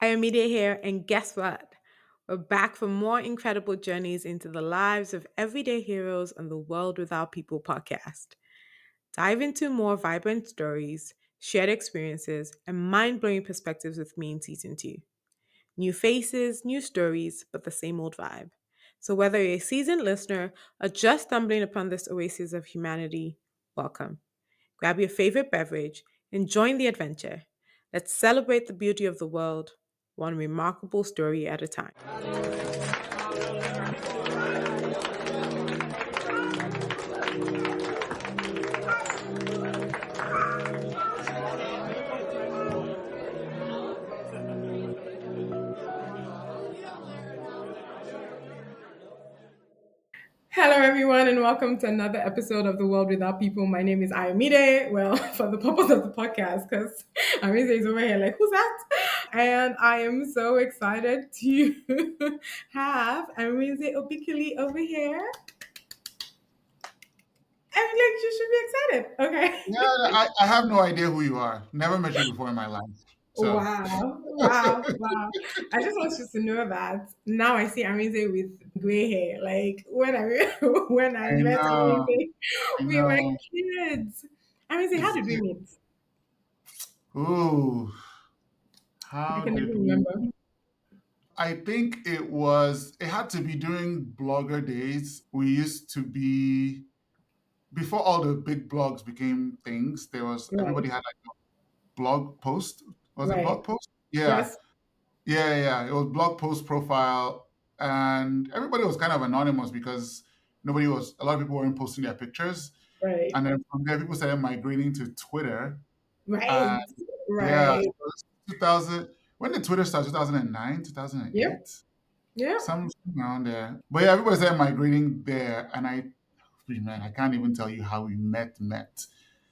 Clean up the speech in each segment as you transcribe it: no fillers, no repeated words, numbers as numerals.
I am Media here, and guess what? We're back for more incredible journeys into the lives of everyday heroes on the World Without People podcast. Dive into more vibrant stories, shared experiences, and mind blowing perspectives with me in season 2. New faces, new stories, but the same old vibe. So, whether you're a seasoned listener or just stumbling upon this oasis of humanity, welcome. Grab your favorite beverage and join the adventure. Let's celebrate the beauty of the world, one remarkable story at a time. Hello, everyone, and welcome to another episode of The World Without People. My name is Ayomide. Well, for the purpose of the podcast, because Amise is over here like, who's that? And I am so excited to have Amise Obikili over here. I mean, like, you should be excited. Okay. Yeah, I have no idea who you are. Never met you before in my life. So, Wow, wow, wow. I just want you to know that now I see Amize with gray hair. Like when I when I I met know, Amize, I we were know. kids. Amize, how It's, did we meet? ooh, You how can never did we? remember. I think it had to be during blogger days. We used to be, before all the big blogs became things, Right, everybody had like a blog post. Was it right. blog post? Yeah. Yes, Yeah. It was blog post profile. And everybody was kind of anonymous because a lot of people weren't posting their pictures. right, And then from there, people started migrating to Twitter. right, And yeah, right. it was 2000. When did Twitter start? 2009, Yep, 2008? yep. Some around there. But yeah, everybody started migrating there. And man, I can't even tell you how we met.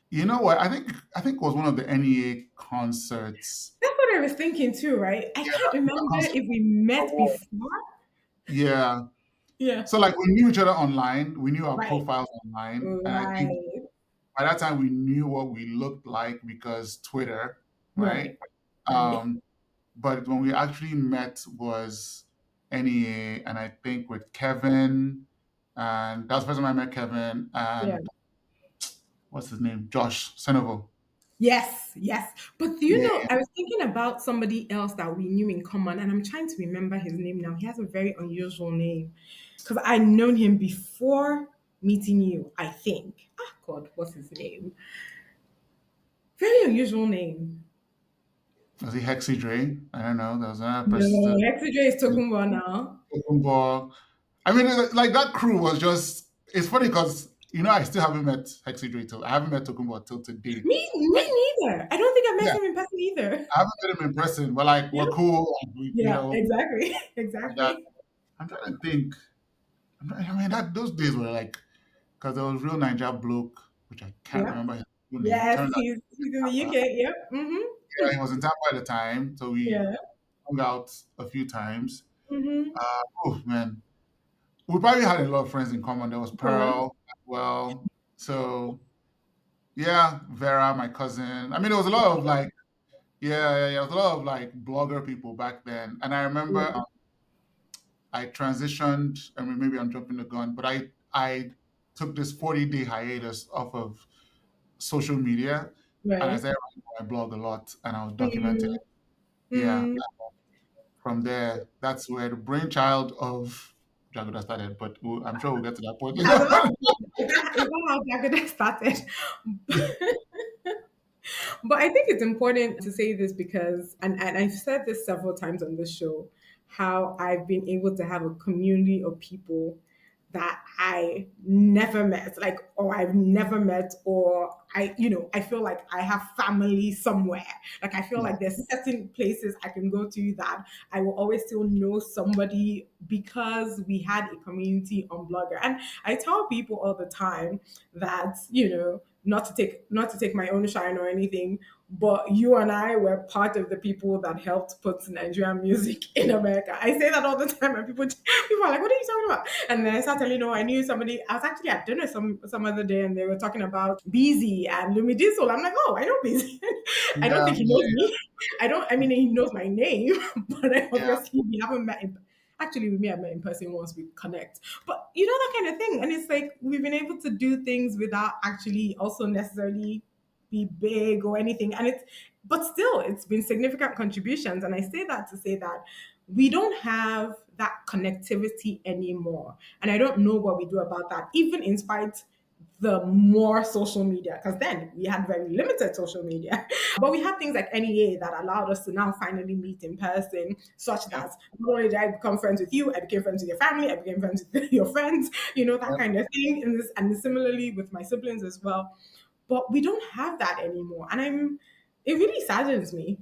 You know what? I think it was one of the NEA concerts. That's what I was thinking too, right? I Yeah, can't that remember concert. if we met before. Yeah. Yeah, So like we knew each other online. We knew our right, profiles online. And I think right, by that time we knew what we looked like because Twitter, right? right, right. Um, but when we actually met was NEA, and I think with Kevin, and that's the first time I met Kevin Yeah. and what's his name, Josh Senovo. Yes, yes. But do you Yeah, know, I was thinking about somebody else that we knew in common, and I'm trying to remember his name now. He has a very unusual name because I known him before meeting you, I think. Ah, God, what's his name? Very unusual name. was he Hexy Dre? I don't know. There was another No, person. XJ is Tokumbo now. I mean, like that crew was just. It's funny because I still haven't met Hexy Dre till I haven't met Tokumbo till today. Me Like, neither. I don't think I met yeah, him in person either. I haven't met him in person, but like Yeah, we're cool. And yeah, exactly, like that. exactly. I'm trying to think. I mean, that those days were like because there was real Niger bloke, which I can't Yeah. remember his full name. Yes, Turned out, he's in the UK. Yep. Mm-hmm. yeah, he was in Tampa at the time, so we Yeah. hung out a few times. Mm-hmm. Oh man, we probably had a lot of friends in common. There was Come on. Pearl as well. So yeah, Vera, my cousin. I mean, there was a lot of like, yeah, there was a lot of like blogger people back then. And I remember Yeah. I transitioned. I mean, maybe I'm jumping the gun, but I took this 40-day hiatus off of social media, and I Right. started writing my blog a lot, and I was documenting. Mm, Yeah, mm. from there, that's where the brainchild of Jagoda started. But I'm sure we'll get to that point I later was about on. to say, is that how Jagged started? But I think it's important to say this because, and I've said this several times on this show, how I've been able to have a community of people that I never met, like, or I've never met, or I feel like I have family somewhere. Like, I feel Yeah, like there's certain places I can go to that I will always still know somebody because we had a community on Blogger. And I tell people all the time that, not to take my own shine or anything, but you and I were part of the people that helped put Nigerian music in America. I say that all the time, and people are like, "What are you talking about?" And then I start telling, I knew somebody. I was actually at dinner some other day, and they were talking about Beezy and Lumidisol. I'm like, "Oh, I know Beezy." I don't Yeah, think he knows me. I don't. I mean, he knows my name, but I yeah, obviously we haven't met him. Actually, with me, I met in person once. We connect, but that kind of thing. And it's like we've been able to do things without actually also necessarily be big or anything. And but still, it's been significant contributions. And I say that to say that we don't have that connectivity anymore. And I don't know what we do about that, even in spite the more social media, because then we had very limited social media. But we had things like NEA that allowed us to now finally meet in person, such yeah, that not only did I become friends with you, I became friends with your family, I became friends with your friends, that yeah. kind of thing. And similarly with my siblings as well. But we don't have that anymore. And it really saddens me.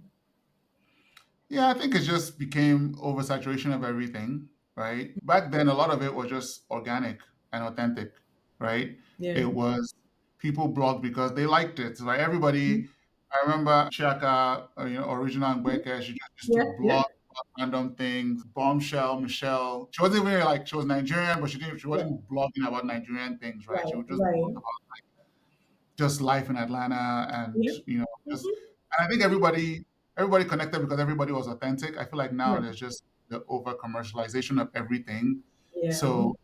Yeah, I think it just became oversaturation of everything, right? Back then, a lot of it was just organic and authentic, right? Yeah. It was people blogged because they liked it. Like everybody, I remember Chiaka, original and Gweke, she just used to Yeah. Yeah. blog about random things. Bombshell, Michelle, she wasn't even really like she was Nigerian, but she Yeah. wasn't blogging about Nigerian things, right? She Right. would just blog Right. about just life in Atlanta and Yeah. just Hmm. and I think everybody connected because everybody was authentic. I feel like now Right. there's just the over commercialization of everything. Yeah. So,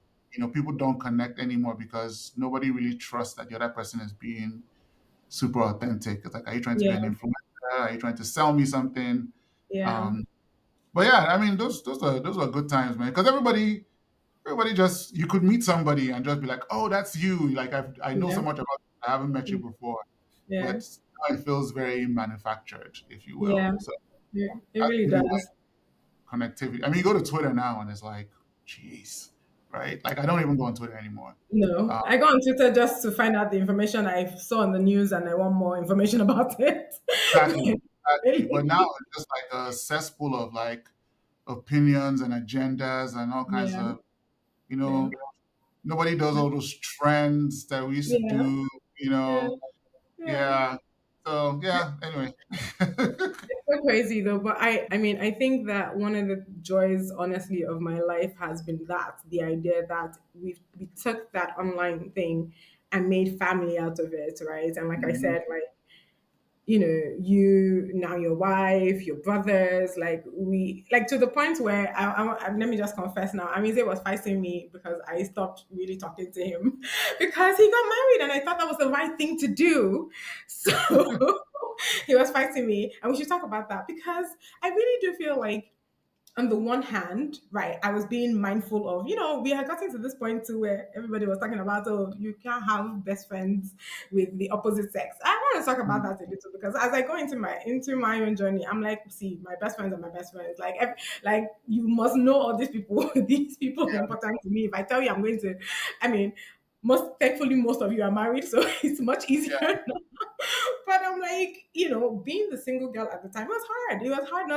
people don't connect anymore because nobody really trusts that the other person is being super authentic. It's like, are you trying to be Yeah. an influencer? Are you trying to sell me something? Yeah. Um, but yeah, I mean those are good times, man. Because everybody just you could meet somebody and just be like, oh, that's you. Like I know so Yeah. much about you. I haven't met you before, Yeah. but now it feels very manufactured, if you will. Yeah. So Yeah. It that's really really why does. connectivity. I mean, you go to Twitter now and it's like, geez, right? Like I don't even go on Twitter anymore. No, Um, I go on Twitter just to find out the information I saw on the news, and I want more information about it. exactly, exactly. But now Really? it's just like a cesspool of like opinions and agendas and all kinds Yeah. of, you Yeah. know, nobody does all those trends that we used to Yeah. do, Yeah. Yeah. Yeah. So yeah, anyway. So crazy though, but I mean, I think that one of the joys, honestly, of my life has been that the idea that we took that online thing and made family out of it, right? And like I Mhm. said, like you now your wife, your brothers, like we like to the point where let me just confess now. Amize was fighting me because I stopped really talking to him because he got married and I thought that was the right thing to do. So he was fighting me, and we should talk about that because I really do feel like on the one hand, right, I was being mindful of, we had gotten to this point too where everybody was talking about, oh, you can't have best friends with the opposite sex. I want to talk about that a little because as I go into my own journey, I'm like, see, my best friends are my best friends. Like you must know all these people. These people are Yeah, important to me. If I tell you I'm going to, I mean, most thankfully most of you are married, so it's much easier yeah, but I'm like, being the single girl at the time, it was hard. It was hard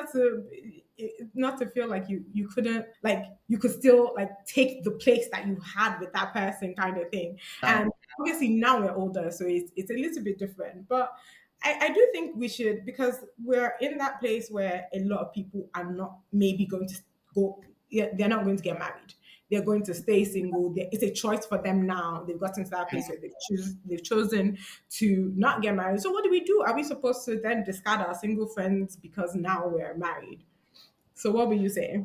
not to feel like you couldn't like you could still like take the place that you had with that person kind of thing. yeah. And obviously now we're older, so it's a little bit different. But I do think we should because we're in that place where a lot of people are not maybe going to go. Yeah, they're not going to get married. They're going to stay single. It's a choice for them now. They've gotten to that place where they've chosen to not get married. So what do we do? Are we supposed to then discard our single friends because now we're married? So what will you say?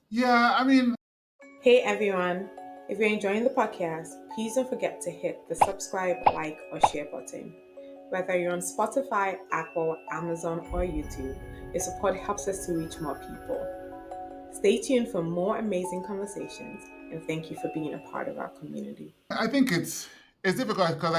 Yeah, I mean, Hey everyone, if you're enjoying the podcast, please don't forget to hit the subscribe, like, or share button. Whether you're on Spotify, Apple, Amazon, or YouTube, your support helps us to reach more people. Stay tuned for more amazing conversations, and thank you for being a part of our community. I think it's difficult because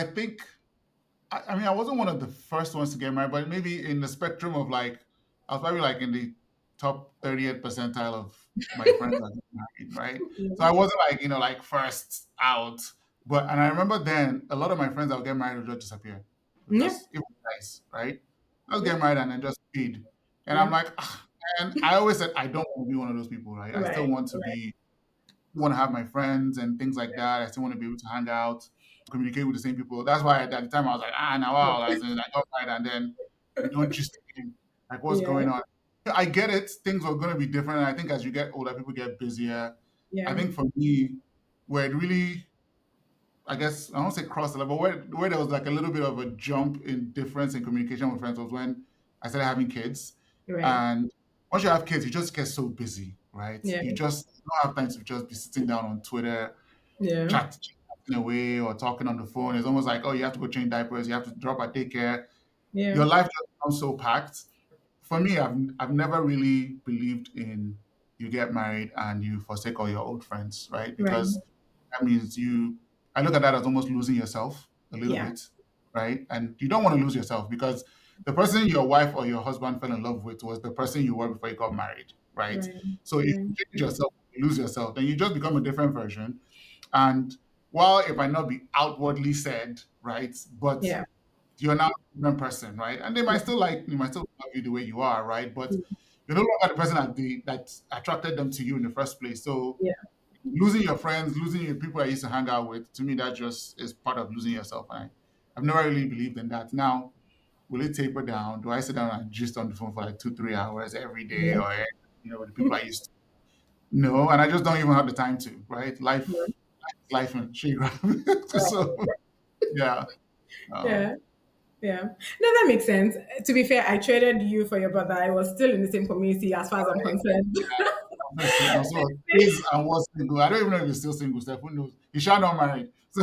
I mean I wasn't one of the first ones to get married, but maybe in the spectrum of like I was probably like in the top 30th percentile of my friends that got married, right? So I wasn't like, like first out. But and I remember then a lot of my friends that would get married would just disappear. Would Yeah, just even guys, right? I was yeah, get married and then just feed. And I'm yeah. like, "Ah," and I always said I don't want to be one of those people, right? I still Right, want to right. be want to have my friends and things like that. I still want to be able to hang out. communicate with the same people. That's why at the time I was like, now wow, as in, I got married and then we don't just like what's Yeah. going on. I get it. Things are going to be different. And I think as you get older, people get busier. I Yeah. think for me, where it really, I guess, I won't say cross the level, where there was like a little bit of a jump in difference in communication with friends was when I started having kids. Right. And once you have kids, you just get so busy, right? Yeah. You don't have time to just be sitting down on Twitter Yeah. chatting away or talking on the phone. It's almost like, oh, you have to go change diapers, you have to drop at daycare. Yeah. Your life just becomes so packed. For me, I've never really believed in you get married and you forsake all your old friends, right? Right. Because that means I look at that as almost losing yourself a little Yeah. bit, right? And you don't want to lose yourself because the person your wife or your husband fell in love with was the person you were before you got married, right? Right. So if Right. you change yourself, you lose yourself, then you just become a different version. And while it might not be outwardly said, right, but Yeah. you're now a different person, right? And they might still love you the way you are, right? But you're no longer the person that attracted them to you in the first place. So Yeah. losing your friends, losing your people I used to hang out with, to me, that just is part of losing yourself. And I've never really believed in that. Now, will it taper down? Do I sit down and just on the phone for like 2, 3 hours every day, Yeah. or with the people I used to? No, and I just don't even have the time to. Right? Yeah. Life, and she. So yeah, um, Yeah. Yeah. No, that makes sense. To be fair, I traded you for your brother. I was still in the same community as far as I'm concerned. no, so is and was single. I don't even know if he's still single. Steph, who knows? He shall not married. So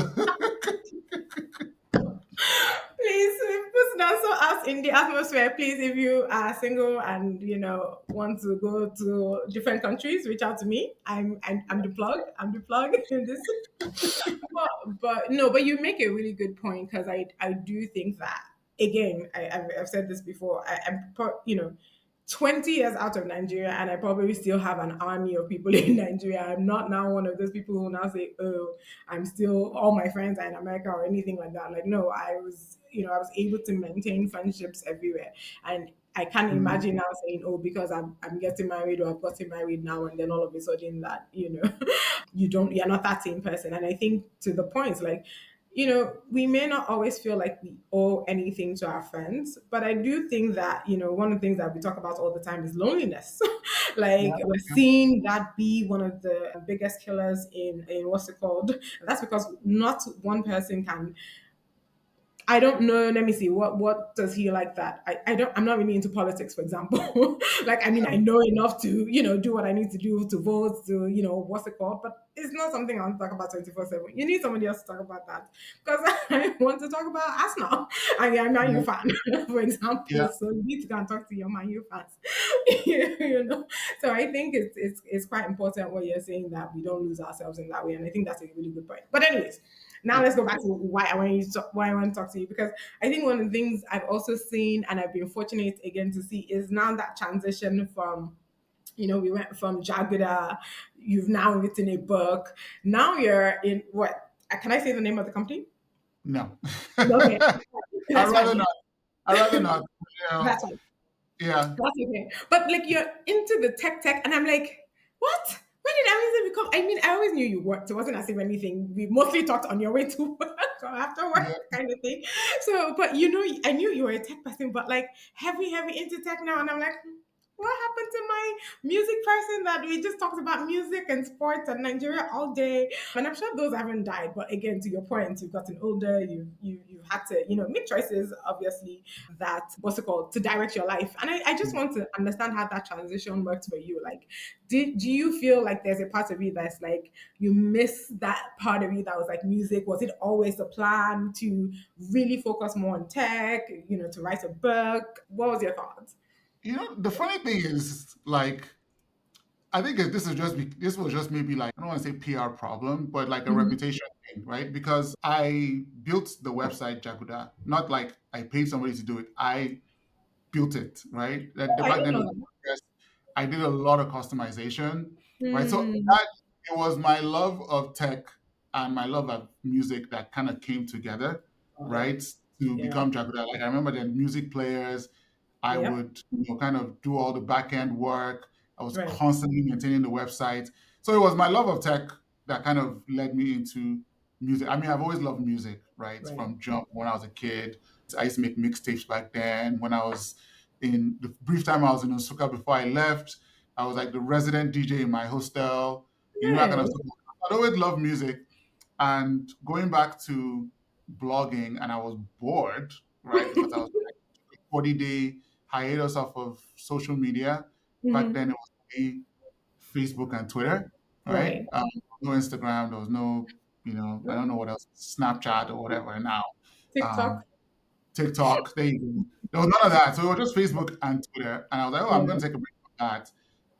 Please, we put down so us in the atmosphere. Please, if you are single and want to go to different countries, reach out to me. I'm the plug. I'm the plug in this. But no, but you make a really good point because I do think that again I've said this before. I'm 20 years out of Nigeria and I probably still have an army of people in Nigeria. I'm not now one of those people who now say, oh, I'm still all my friends are in America or anything like that. Like no, I was able to maintain friendships everywhere. And I can't mhm. imagine now saying, oh, because I'm getting married or I've gotten married now and then all of a sudden that, you're not that same person. And I think to the point, like, we may not always feel like we owe anything to our friends, but I do think that, one of the things that we talk about all the time is loneliness. Yeah, Like we're yeah. seeing that be one of the biggest killers in what's it called? And that's because not one person can. I don't know. Let me see. What does he like that? I don't. I'm not really into politics, for example. Like, I mean, I know enough to do what I need to do to vote, to what's it called, but it's not something I want to talk about 24/7. You need somebody else to talk about that because I want to talk about Arsenal. I'm a Man U Yeah, fan, for yeah. example. So you need to go and talk to your Man U fans. So I think it's quite important what you're saying that we don't lose ourselves in that way, and I think that's a really good point. But anyways, now let's go back to why I want to talk to you because I think one of the things I've also seen and I've been fortunate again to see is now that transition from we went from Jaguda, you've now written a book. Now you're in what? Can I say the name of the company? No. Okay, I'd that's rather fine. not. I'd rather not. You know, That's fine. yeah, That's okay. But like you're into the tech, and I'm like, what? When did everything become? I mean, I always knew you worked. It wasn't as if anything. We mostly talked on your way to work or after yeah. work kind of thing. So, but I knew you were a tech person, but like heavy into tech now, and I'm like, what happened to my music person that we just talked about music and sports and Nigeria all day? And I'm sure those haven't died. But again, to your point, you've gotten older. You've had to make choices, obviously that what's it called to direct your life. And I just want to understand how that transition worked for you. Like, do you feel like there's a part of you that's like you miss that part of you that was like music? Was it always the plan to really focus more on tech, to write a book? What was your thoughts? The funny thing is, like, I think this was just maybe like I don't want to say PR problem, but like a Mhm. reputation thing, right? Because I built the website Jaguda, not like I paid somebody to do it. I built it, right? Oh, I Back didn't then, know that. I did a lot of customization, right? So Hmm. that it was my love of tech and my love of music that kind of came together, Got it. right? To Yeah. become Jaguda. Like I remember the music players, I Yep. would, kind of do all the back end work. I was Right. constantly maintaining the website. So it was my love of tech that kind of led me into music. I mean, I've always loved music, right? Right. From jump when I was a kid. I used to make mixtapes back then. When I was in the brief time I was in Osaka before I left, I was like the resident DJ in my hostel, that kind of Nice. stuff. I'd always loved music. And going back to blogging, and I was bored, right? Because I was like 40-day hiatus off of social media. Back then, Hmm. it was only Facebook and Twitter, right? Right. No Instagram. There was no, I don't know what else, Snapchat or whatever now. TikTok. Um, TikTok. There you go. There was none of that. So it was just Facebook and Twitter. And I was like, oh, I'm going Yeah. to take a break from that.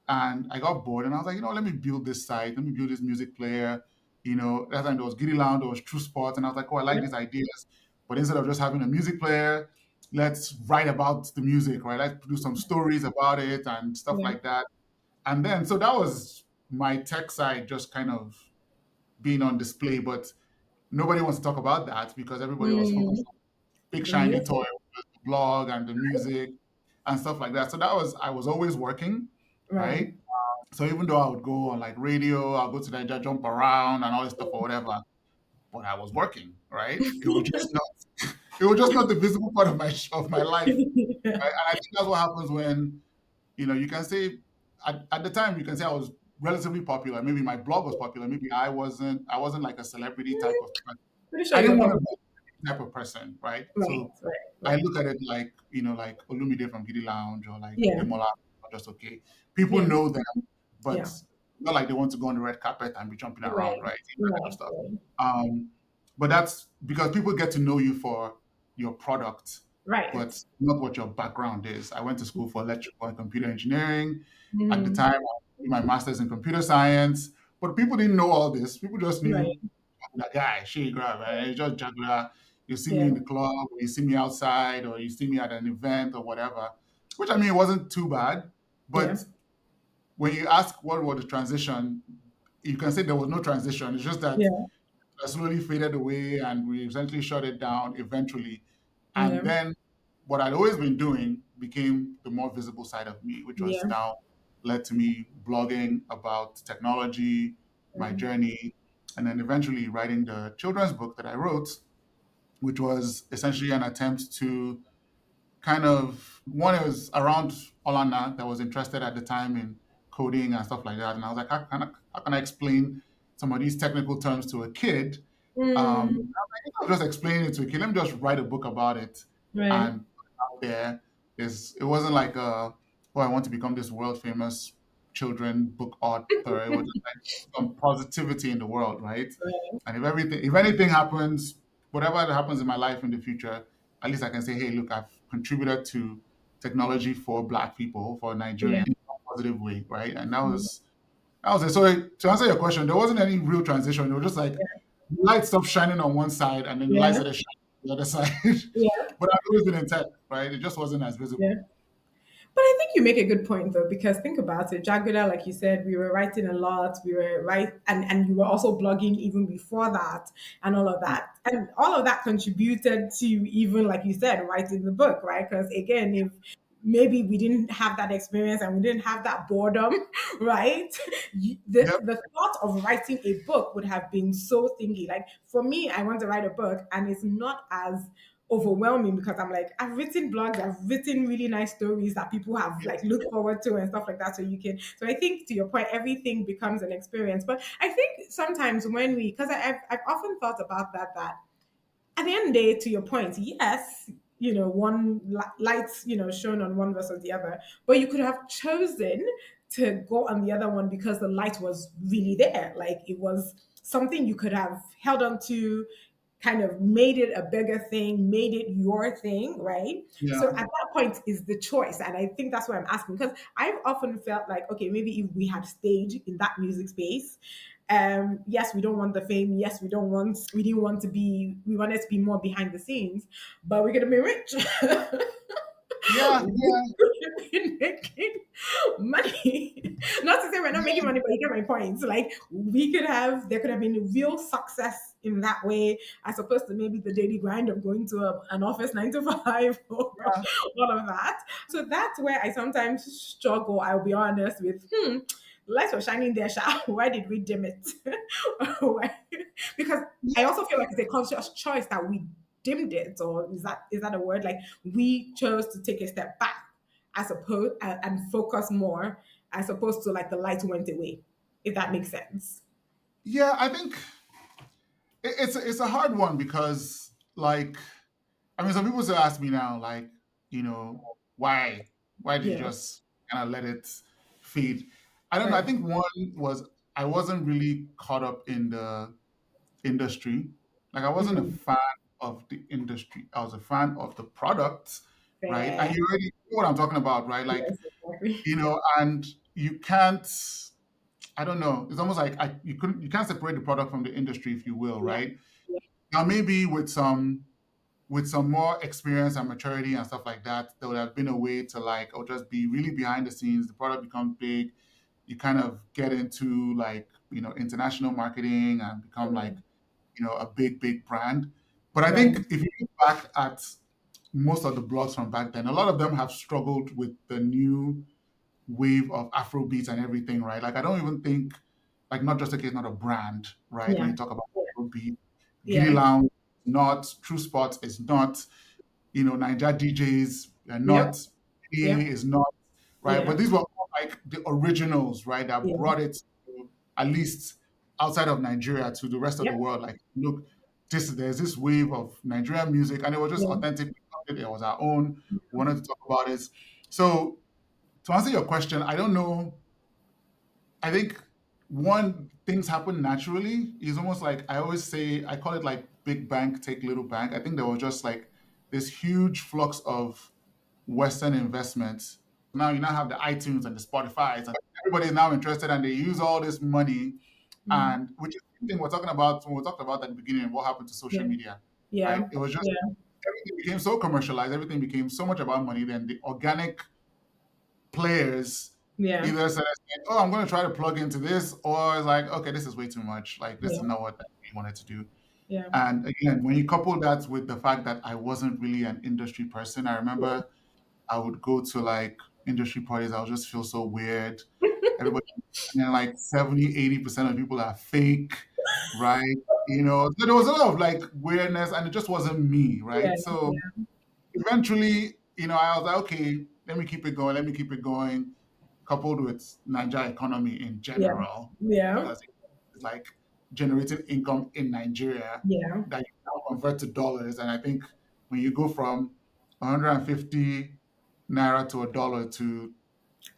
And I got bored and I was like, let me build this site. Let me build this music player. That time there was Giddy Lounge, there was True Sports. And I was like, oh, I like Yeah. these ideas. But instead of just having a music player, let's write about the music, right? Let's do some stories about it and stuff Yeah. like that. And then, so that was my tech side just kind of being on display. But nobody wants to talk about that because everybody was focused Mm. on big The shiny music. toy, the blog and the music and stuff like that. So I was always working, Right. right? So even though I would go on like radio, I'll go to Nigeria, jump around and all this stuff or whatever, but I was working, right? It was just not the visible part of my life, Yeah. right? And I think that's what happens when you can say at the time you can say I was relatively popular. Maybe my blog was popular. Maybe I wasn't like a celebrity type of person. Pretty sure I you're didn't want to popular. be that type of person, right? Right. So Right. I Right. look at it like, like Olumide from Giddy Lounge or like Yeah. Demola are just okay. People Yeah. know them, but Yeah. not like they want to go on the red carpet and be jumping around, Right. right? That kind of Right. stuff. Right. Um, but that's because people get to know you for your product, Right. but not what your background is. I went to school for electrical and computer engineering. At the Mm. time, I did my master's in computer science, but people didn't know all this. People just Right. knew that guy, she grab, and it's just juggler. You see me Yeah. in the club, or you see me outside, or you see me at an event or whatever. Which I mean, it wasn't too bad. Yeah. But when you ask what was the transition, you can say there was no transition. It's just that Yeah. it slowly faded away, and we essentially shut it down eventually. And Yeah. then what I'd always been doing became the more visible side of me, which was Yeah. now led to me blogging about technology, my Mm. journey, and then eventually writing the children's book that I wrote, which was essentially an attempt to kind of one, it was around Olana that was interested at the time in coding and stuff like that. And I was like, how can I explain some of these technical terms to a kid? Mm. I'm just explaining it to a kid. Let me just write a book about it Right. and put it out there. It wasn't like oh, I want to become this world famous children book author. It was just like some positivity in the world, right? Right. And if anything happens, whatever happens in my life in the future, at least I can say, hey, look, I've contributed to technology for Black people, for Yeah. Nigerians in a positive way, right? And that was it. So to answer your question, there wasn't any real transition. It was just like the light stopped shining on one side and then the lights Yeah. started shining on the other side. Yeah. But I've always been in tech, right? It just wasn't as Yeah. visible. But I think you make a good point though, because think about it. Jaguda, like you said, we were writing a lot. We were and you were also blogging even before that, and all of Yeah. that, and all of that contributed to even, like you said, writing the book, right? Because again, if maybe we didn't have that experience and we didn't have that boredom, right? The Yep. the thought of writing a book would have been so thingy. Like for me, I want to write a book, and it's not as overwhelming because I'm like, I've written blogs, I've written really nice stories that people have like looked forward to and stuff like that. So I think to your point, everything becomes an experience. But I think sometimes when because I've often thought about that at the end of the day, to your point, yes, one lights, shown on one versus the other, but you could have chosen to go on the other one because the light was really there. Like it was something you could have held on to, kind of made it a bigger thing, made it your thing, right? Yeah. So at that point is the choice. And I think that's why I'm asking because I've often felt like, okay, maybe if we had stayed in that music space, yes, we don't want the fame. Yes, we didn't want to be, we wanted to be more behind the scenes, but we're going to be rich. Yeah. We Yeah. could have been making money. Not to say we're not making Yeah. money, but you get my point. So, like, there could have been real success in that way, as opposed to maybe the daily grind of going to an office 9 to 5 or all of that. So that's where I sometimes struggle. I'll be honest with, The lights were shining there, Sha. Why did we dim it? Why? Because I also feel like it's a conscious choice that we dimmed it, or is that a word? Like we chose to take a step back as opposed and focus more as opposed to like the light went away. If that makes sense. Yeah, I think it's a hard one because, like, I mean, some people still ask me now, like, you know, why did you Yeah. just kind of let it feed? I don't know. I Right. think one was I wasn't really caught up in the industry. Like, I wasn't a Mm, fan of the industry. I was a fan of the products, right? And fair. you already know what I'm talking about, right? Like, Yes, exactly. and you can't. I don't know. It's almost like you can't separate the product from the industry, if you will, Yeah. right? Yeah. Now, maybe with some more experience and maturity and stuff like that, there would have been a way to, like, or just be really behind the scenes. The product becomes big. You kind of get into, like, international marketing and become like, a big, big brand. But I Right. think if you look back at most of the blogs from back then, a lot of them have struggled with the new wave of Afrobeats and everything, right? Like, I don't even think, like, not just a case, not a brand, right? When Yeah. you talk about Afrobeat, Giddy Yeah. Lounge, not True Spots is not, Niger DJs are Yep. not, PA Yep. is not, right? But Yeah. these were all like the originals, right? That Yeah. brought it to, at least outside of Nigeria, to the rest of the Yep. world. Like, look, there's this wave of Nigerian music, and it was just Yeah. authentic. It was our own. We wanted to talk about it. So, to answer your question, I don't know. I think one things happen naturally is almost like, I always say, I call it like big bank take little bank. I think there was just like this huge flux of Western investments. Now you now have the iTunes and the Spotify's, and everybody is now interested, and they use all this money, Mm. and which is the thing we're talking about when we talked about at the beginning, what happened to social Yeah. media, right? Yeah. It was just Yeah. everything became so commercialized, everything became so much about money. Then the organic players Yeah. either said, "Oh, I'm going to try to plug into this," or it's like, "Okay, this is way too much. Like, this is Yeah. not what I really wanted to do." Yeah. And again, when you couple that with the fact that I wasn't really an industry person, I remember I would go to, like, industry parties. I would just feel so weird. Everybody, and then, like, 70, 80% of people are fake, right? So there was a lot of, like, weirdness, and it just wasn't me, Yeah. right? So Yeah. eventually, I was like, okay, let me keep it going, let me keep it going, coupled with Niger economy in Yeah. general, Yeah. because it's like generating income in Nigeria Yeah. that you now convert to dollars. And I think when you go from 150 naira to a dollar to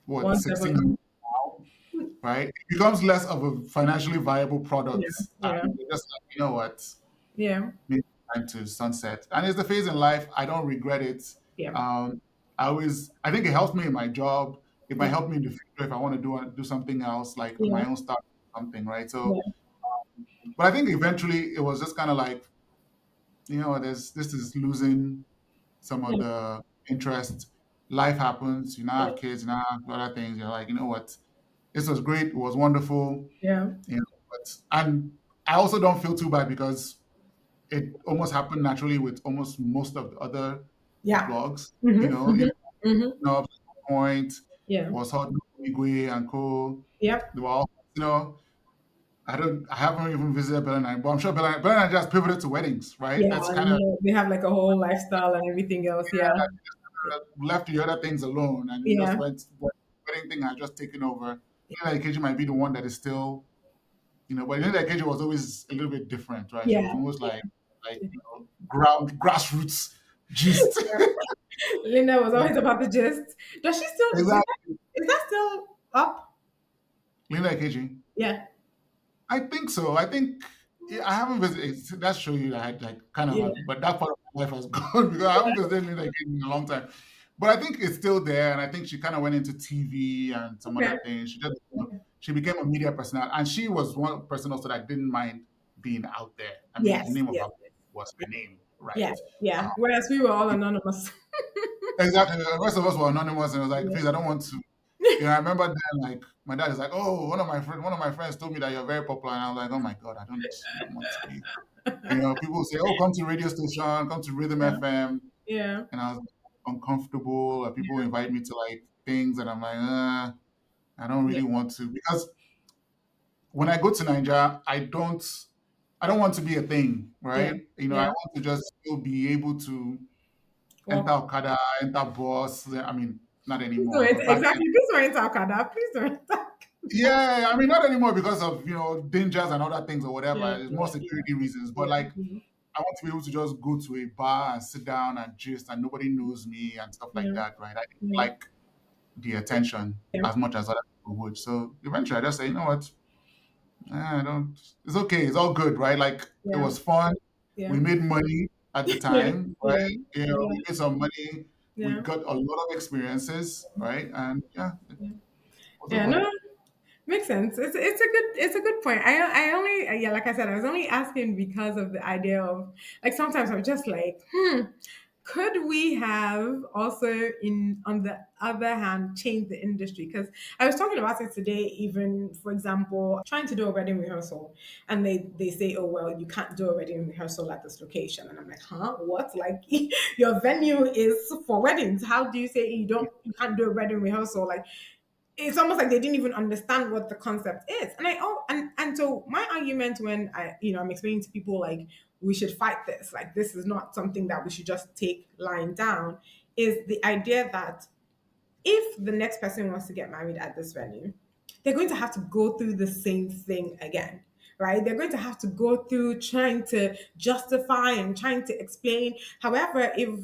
what, One 16 seven. now, right? It becomes less of a financially viable Yeah. product. Yeah. And you're just like, you know what? Yeah. Maybe time to sunset. And it's the phase in life. I don't regret it. Yeah. Um, I think it helps me in my job. It might Yeah. help me in the future if I want to do something else, like Yeah. my own stuff, something, right? So, Yeah. but I think eventually it was just kind of like, this is losing some of Yeah. the interest. Life happens. You now Yeah. have kids. You now have other things. You're like, you know what? This was great. It was wonderful. Yeah. And I also don't feel too bad because it almost happened naturally with almost most of the other Yeah. blogs. Mm-hmm. Mm-hmm. Mm-hmm. Up Point Yeah. was hot, Igwe and co. Yep. They were all, I haven't even visited Belen, but I'm sure Belen just pivoted to weddings, right? Yeah. That's kind of, And they have like a whole lifestyle and everything else. Yeah. left the other things alone, and you just Yeah. wedding thing has just taken over. Nina Ikeji might be the one that is still, but Nina Ikeji was always a little bit different, right? She was Yeah. almost like ground grassroots gist. Linda was always about the gist. Does she still? Exactly. Is that still up? Nina Ikeji. Yeah. I think so. I think, yeah, I haven't visited. That show you that I had, like, kind of, Yeah. but that part of my life has gone because I haven't visited Linda King in a long time. But I think it's still there, and I think she kind of went into TV and some Okay. other things. She became a media personality, and she was one person also that didn't mind being out there. I mean, the Yes. name of Yes. her was her name, Yeah. right? Yeah. Um, Whereas we were all anonymous. exactly. The rest of us were anonymous, and it was like, Yeah. please, I don't want to. I remember then, like, my dad is like, "Oh, one of my friends told me that you're very popular," and I was like, "Oh my god, I don't want to be." People say, "Oh, come to radio station, come to Rhythm Yeah. FM," Yeah. and I was uncomfortable. People invite me to, like, things, and I'm like, I don't Yeah. really want to, because when I go to Nigeria, I don't want to be a thing, Yeah. right? I Yeah. want to just still be able to enter Well, Okada, enter bus. I mean, not please anymore, don't but back then, exactly. Please don't talk about that. Please don't talk. yeah, I mean, not anymore because of dangers and other things or Yeah. whatever. It's more Yeah. Yeah. security reasons, but Yeah. like Mhm. I want to be able to just go to a bar and sit down and gist, and nobody knows me and stuff like Yeah. that, right? I didn't Yeah. like the attention Yeah. as much as other people would. So eventually, I just say, you know what? I don't. It's okay. It's all good, right? Like it Yeah. was fun. We Yeah. made money at the Yeah. time, right? Yeah. We Yeah. made some money. We Yeah. got a lot of experiences, right? And yeah, it Yeah. was Yeah. over. No. Makes sense. It's a good point. I only yeah, like I said, I was only asking because of the idea of like sometimes I'm just like, could we have also in on the other hand changed the industry? Because I was talking about it today, even for example, trying to do a wedding rehearsal, and they say, oh well, you can't do a wedding rehearsal at this location, and I'm like, huh, what? Like your venue is for weddings. How do you say you can't do a wedding rehearsal? Like it's almost like they didn't even understand what the concept is. And I oh and so my argument when I'm explaining to people like we should fight this, like this is not something that we should just take lying down, is the idea that if the next person wants to get married at this venue, they're going to have to go through the same thing again, right? They're going to have to go through trying to justify and trying to explain. However, if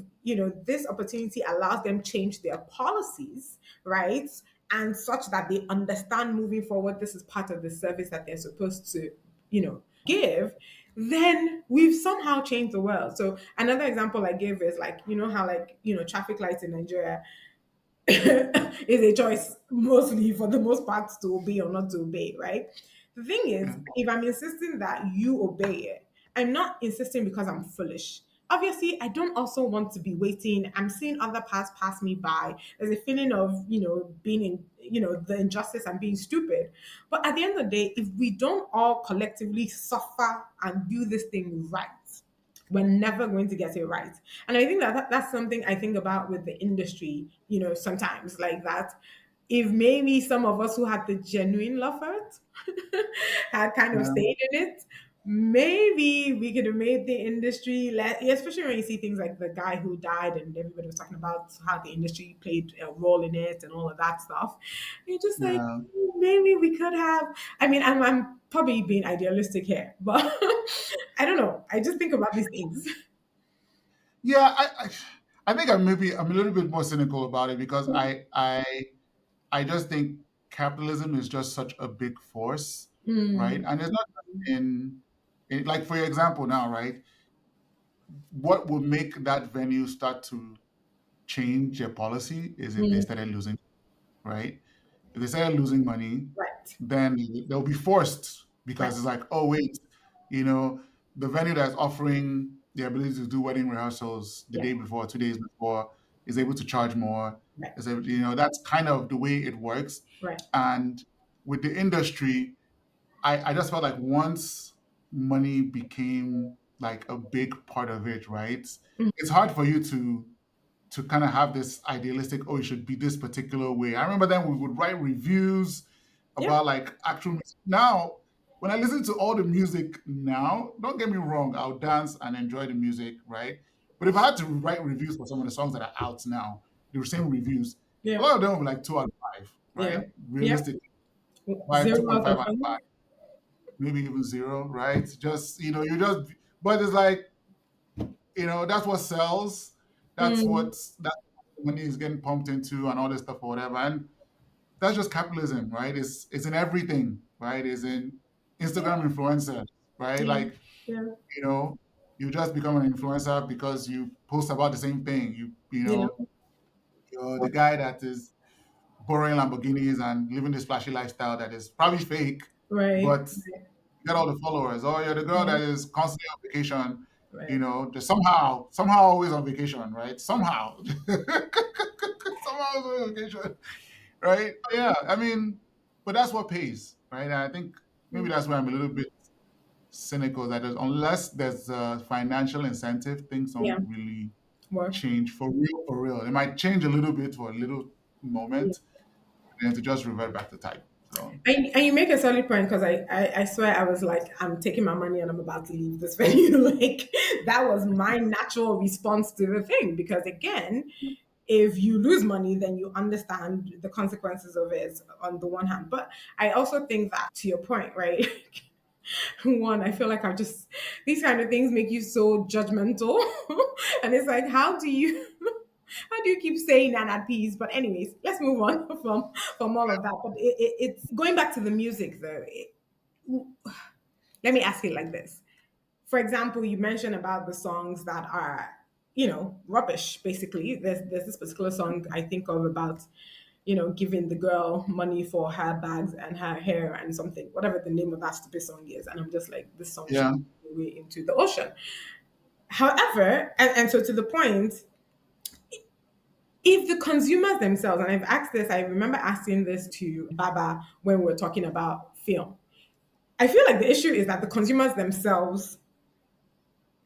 this opportunity allows them change their policies, right? And such that they understand moving forward, this is part of the service that they're supposed to, give, then we've somehow changed the world. So another example I give is like, how like, traffic lights in Nigeria is a choice mostly for the most part to obey or not to obey, right? The thing is, Yeah, if I'm insisting that you obey it, I'm not insisting because I'm foolish. Obviously, I don't also want to be waiting. I'm seeing other paths pass me by. There's a feeling of, being in, the injustice and being stupid. But at the end of the day, if we don't all collectively suffer and do this thing right, we're never going to get it right. And I think that's something I think about with the industry, sometimes like that. If maybe some of us who had the genuine love for it had kind of yeah, stayed in it, maybe we could have made the industry less, especially when you see things like the guy who died and everybody was talking about how the industry played a role in it and all of that stuff. You're just like, yeah, maybe we could have. I mean, I'm probably being idealistic here, but I don't know. I just think about these things. yeah. I think I'm a little bit more cynical about it because I just think capitalism is just such a big force, right? Mm, And it's not like for example now, right? What would make that venue start to change their policy is if they mm, started losing, right? If they started losing money, right, then they'll be forced because right, it's like, oh wait, you know, the venue that's offering the ability to do wedding rehearsals the yeah, day before, 2 days before, is able to charge more. right, That's kind of the way it works. right. And with the industry, I just felt like once money became like a big part of it, right? Mm, It's hard for you to kind of have this idealistic, oh, it should be this particular way. I remember then we would write reviews yeah, about like actual music. Now, when I listen to all the music now, don't get me wrong, I'll dance and enjoy the music, right? But if I had to write reviews for some of the songs that are out now, the same reviews, a yeah, lot of them will be like 2 out of 5, yeah, right? yeah. Realistically, five, Zero out 2.5 of out of 5, 10. maybe even 0, right? Just, but it's like, that's what sells. Mm, That money is getting pumped into and all this stuff or whatever. And that's just capitalism, right? It's in everything, right? It's in yeah, Instagram influencers, right? yeah, Like, yeah, you know, you just become an influencer because you post about the same thing. yeah. You're the guy that is borrowing Lamborghinis and living this flashy lifestyle that is probably fake, Right, but you get all the followers. Or you're the girl yeah, that is constantly on vacation, right. just somehow always on vacation, right? Somehow. Somehow always on vacation, right? Yeah, I mean, but that's what pays, right? And I think maybe Mm, that's why I'm a little bit cynical that unless there's a financial incentive, things yeah, don't really more. change for real, for real. It might change a little bit for a little Yeah, moment, and to just revert back to type. So And you make a solid point because I swear I was like, I'm taking my money and I'm about to leave this venue. Like, that was my natural response to the thing. Because again, if you lose money, then you understand the consequences of it on the one hand. But I also think that, to your point, right? One, I feel like I just, these kind of things make you so judgmental. And it's like, how do you, how do you keep saying that at peace? But anyways, let's move on from all of that. But it's going back to the music though. Let me ask it like this. For example, you mentioned about the songs that are, rubbish. Basically, there's this particular song I think of about, giving the girl money for her bags and her hair and something, whatever the name of that stupid song is. And I'm just like, this song should yeah, go away into the ocean. However, and so to the point, if the consumers themselves, and I've asked this, I remember asking this to Baba when we were talking about film. I feel like the issue is that the consumers themselves,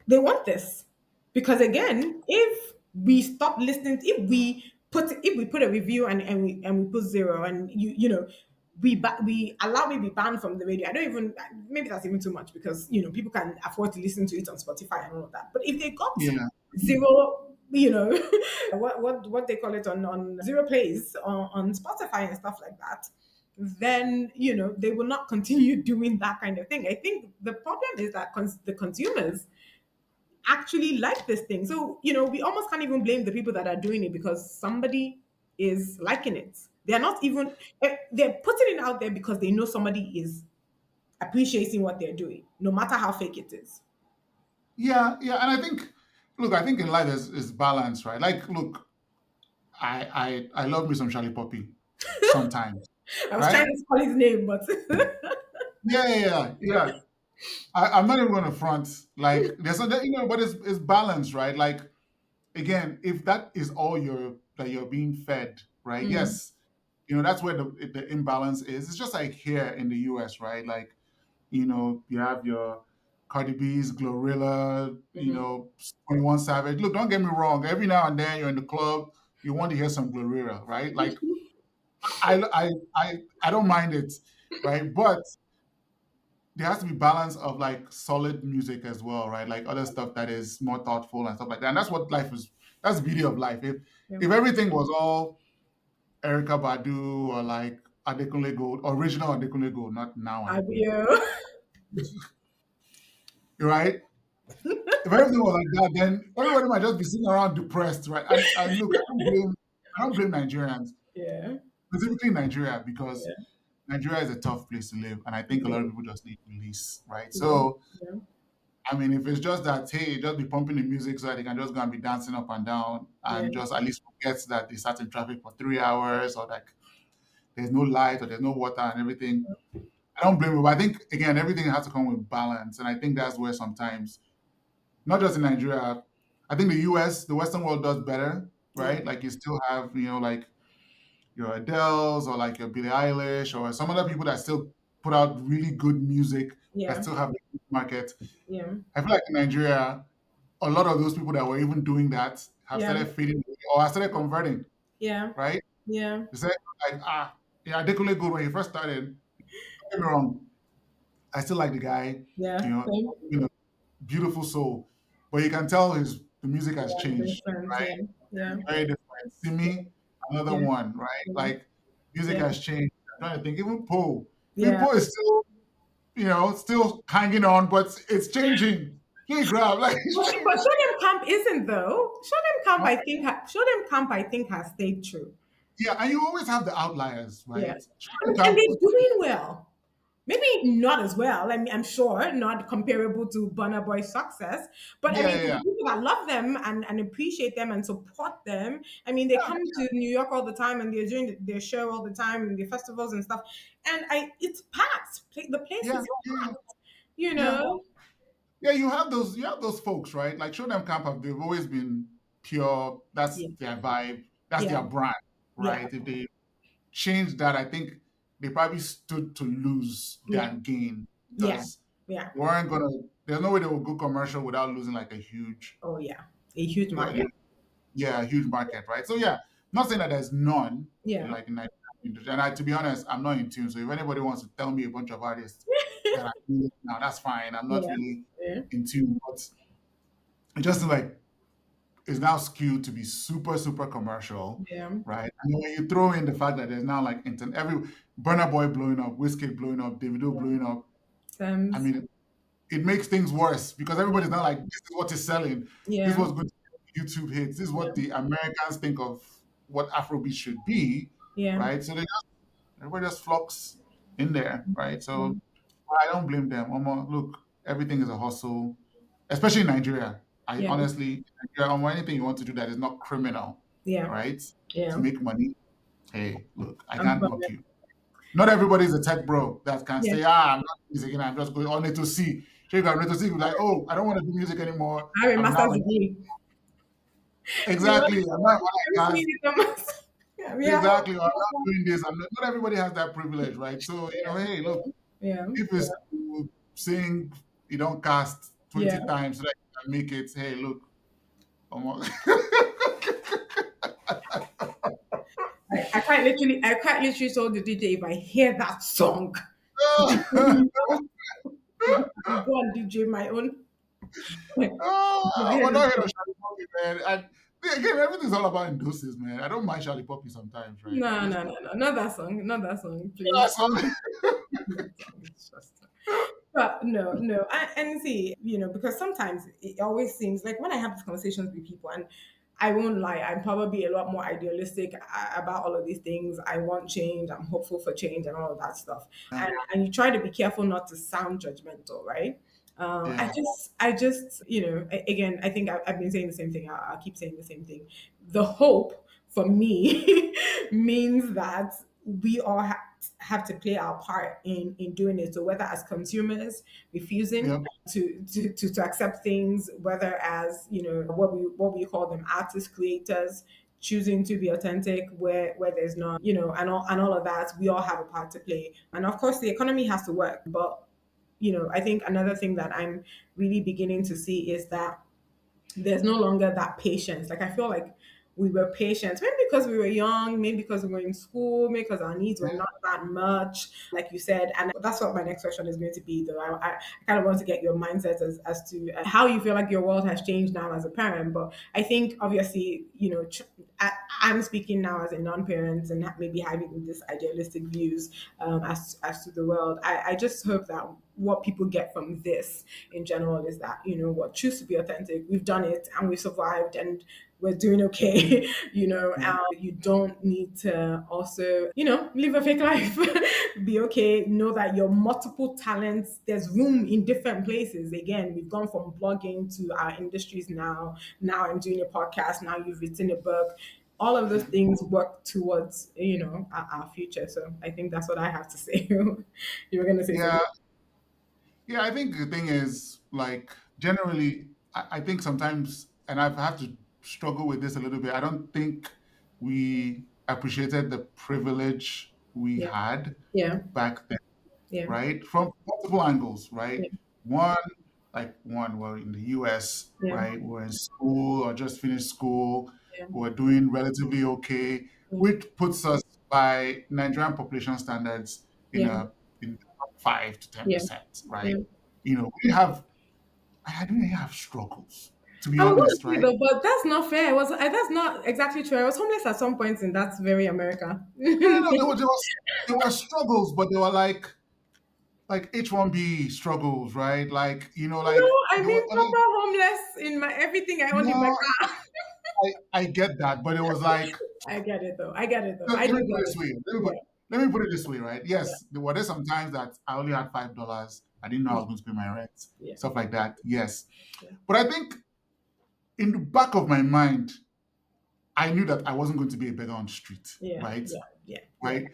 they want this. Because again, if we stop listening, if we put a review and we put zero, and we allow it be banned from the radio. I don't even, maybe that's even too much, because people can afford to listen to it on Spotify and all of that. But if they got yeah, zero, what they call it, on zero plays on Spotify and stuff like that, then they will not continue doing that kind of thing. I think the problem is that the consumers actually like this thing. So, we almost can't even blame the people that are doing it, because somebody is liking it. They're not even, they're putting it out there because they know somebody is appreciating what they're doing, no matter how fake it is. yeah, yeah. And I think, look, I think in life is balance, right? Like, look, I love me some Charlie Poppy sometimes, I was trying right? to call his name, but Yeah, yeah, yeah, yeah. I'm not even going to front. Like, there's a, but it's balance, right? Like, again, if that is all you're being fed, right? Mm, Yes, that's where the imbalance is. It's just like here in the US, right? Like, you have your Cardi B's, Glorilla, mhm. 21 Savage. Look, don't get me wrong. Every now and then you're in the club, you want to hear some Glorilla, right? Like, I don't mind it, right? But there has to be balance of like solid music as well, right? Like other stuff that is more thoughtful and stuff like that. And that's what life is. That's the beauty of life. If Yeah. if everything was all Erica Badu or like Adekunle Gold, original Adekunle Gold, not now Adekunle Gold, Yeah. right? If everything was like that, then everybody might just be sitting around depressed, right? And look, I don't blame Nigerians, Yeah. specifically Nigeria, because Yeah. Nigeria is a tough place to live, and I think a lot Yeah. of people just need release, right? Yeah. So Yeah. I mean, if it's just that, hey, just be pumping the music so that they can just go and be dancing up and down Yeah. and just at least forget that they sat in traffic for 3 hours, or like there's no light or there's no water and everything. I don't blame you, but I think again everything has to come with balance, and I think that's where sometimes, not just in Nigeria, I think the US, the Western world does better, Yeah. right? Like you still have, like your Adele's or like your Billie Eilish or some other people that still put out really good music that Yeah. still have a good market. Yeah. I feel like in Nigeria, a lot of those people that were even doing that have Yeah. started fading away or have started converting, Yeah. right? Yeah. They said like, yeah, Adekunle Gold when he first started. Don't get me wrong, I still like the guy, you Yeah. know, Same. you know, beautiful soul, but you can tell the music has Yeah. changed, Different. right? Yeah. Yeah. Very different. Simi, another Yeah. one, right? Yeah. Like music Yeah. has changed. I'm trying to think, even Poe. I mean, Yeah. Poe is still, still hanging on, but it's changing. Hey, grab, like it's But changing. Shonen Camp isn't though. Shonen Camp, I think, Shonen Camp, I think, has stayed true. Yeah, and you always have the outliers, Yeah, right? and, Shark and Camp, they're doing well. Maybe not as well. I mean, I'm sure not comparable to Burna Boy's success, but I yeah, mean, yeah, for the yeah, people that love them and appreciate them and support them, I mean, they yeah, come to New York all the time and they're doing their show all the time and their festivals and stuff, and it's packed. The place yeah, is yeah, packed. You yeah. know. Yeah, you have those folks, right? Like Show Them Camp they've always been pure. That's Yeah. their vibe. That's Yeah. their brand, Yeah. right? If they change that, I think they probably stood to lose Yeah. than gain Yeah. because Yeah. they weren't gonna. There's no way they would go commercial without losing like a huge, Oh yeah. A huge market. yeah, a huge market, right? So yeah, not saying that there's none Yeah. like in Nigeria. industry. And to be honest, I'm not in tune. So if anybody wants to tell me a bunch of artists that I do now, that's fine. I'm not Yeah. really Yeah. in tune. But it just like is now skewed to be super, super commercial, Yeah. right? And then when you throw in the fact that there's now like every Burna Boy blowing up, Wizkid blowing up, Davido blowing up, I Thames. mean, it makes things worse because everybody's Yeah. now like, this is what is selling. This is Yeah. what's going to YouTube hits. This is what Yeah. the Americans think of what Afrobeat should be, Yeah. right? So everybody just flocks in there, right? Yeah. So I don't blame them. Look, everything is a hustle, especially in Nigeria. I Yeah. honestly, Nigeria, anything you want to do that is not criminal, Yeah. right? To Yeah. make money, hey, look, I I'm can't from knock it. you. Not everybody's a tech bro that can Yeah. say, I'm not music and I'm just going on it to see. So you got to see, like, oh, I don't want to do music anymore. I have a I'm now master's like, degree. You want exactly. I'm not to like, see the master? Yeah. exactly. Or I'm not doing this. Not everybody has that privilege, right? So, hey, look, Yeah. if it's to sing, you don't cast Yeah. 20 times so that you can make it, hey, look, um, I quite literally told the DJ if I hear that song, you go and DJ my own. I'm not here to Charlie Poppy, man. And again, everything's all about endorses, man. I don't mind Charlie Poppy sometimes, right? I No, just no, no, no, not that song, please. that's all. That song is just. But no, no, and see, because sometimes it always seems like when I have these conversations with people, and I won't lie, I'm probably a lot more idealistic about all of these things. I want change, I'm hopeful for change, and all of that stuff. And you try to be careful not to sound judgmental, right? Yeah, I just, again, I think I've been saying the same thing. I'll keep saying the same thing. The hope for me means that we all have to play our part in doing it. So whether as consumers refusing yeah, to accept things, whether as what we call them artists, creators, choosing to be authentic where there's not, and all of that, we all have a part to play. And of course the economy has to work, but I think another thing that I'm really beginning to see is that there's no longer that patience. Like I feel like we were patient, maybe because we were young, maybe because we were in school, maybe because our needs were yeah, not that much, like you said. And that's what my next question is going to be. Though I kind of want to get your mindset as to how you feel like your world has changed now as a parent. But I think obviously, I'm speaking now as a non-parent and maybe having this idealistic views as to the world. I just hope that what people get from this in general is that what choose to be authentic. We've done it and we survived and we're doing okay. yeah, You don't need to also live a fake life. Be okay, know that your multiple talents, there's room in different places. Again, we've gone from blogging to our industries. Now I'm doing a podcast, now you've written a book. All of those yeah. things work towards our future. So I think that's what I have to say. You were going to say Yeah, something. yeah, I think the thing is, like, generally, I think sometimes, and I've had to struggle with this a little bit. I don't think we appreciated the privilege we Yeah. had Yeah. back then, Yeah. right? From multiple angles, Yeah. right? We're in the US, Yeah. right? We're in school or just finished school. Yeah. We're doing relatively okay, Yeah. which puts us by Nigerian population standards in Yeah. in the top 5 to 10%, right? Yeah. I didn't have struggles, to be I was going to honest, say right? though, but that's not fair. That's not exactly true. I was homeless at some point, and that's very America. No, no, no, there were struggles, but they were like H1B struggles, right? Like, No, like I there were mean other. proper homeless in my everything I own in my No, car. I get that, but it was like, I get it though. I get it though. let I me do put it get this it. way. Yeah. Let me put it this way, right? Yeah. Yes, there were some times that I only had $5. I didn't know I Yeah. was going to pay my rent, Yeah. stuff like that. Yes, Yeah. but I think in the back of my mind, I knew that I wasn't going to be a beggar on the street, Yeah. right? Yeah. Yeah. Yeah. Right,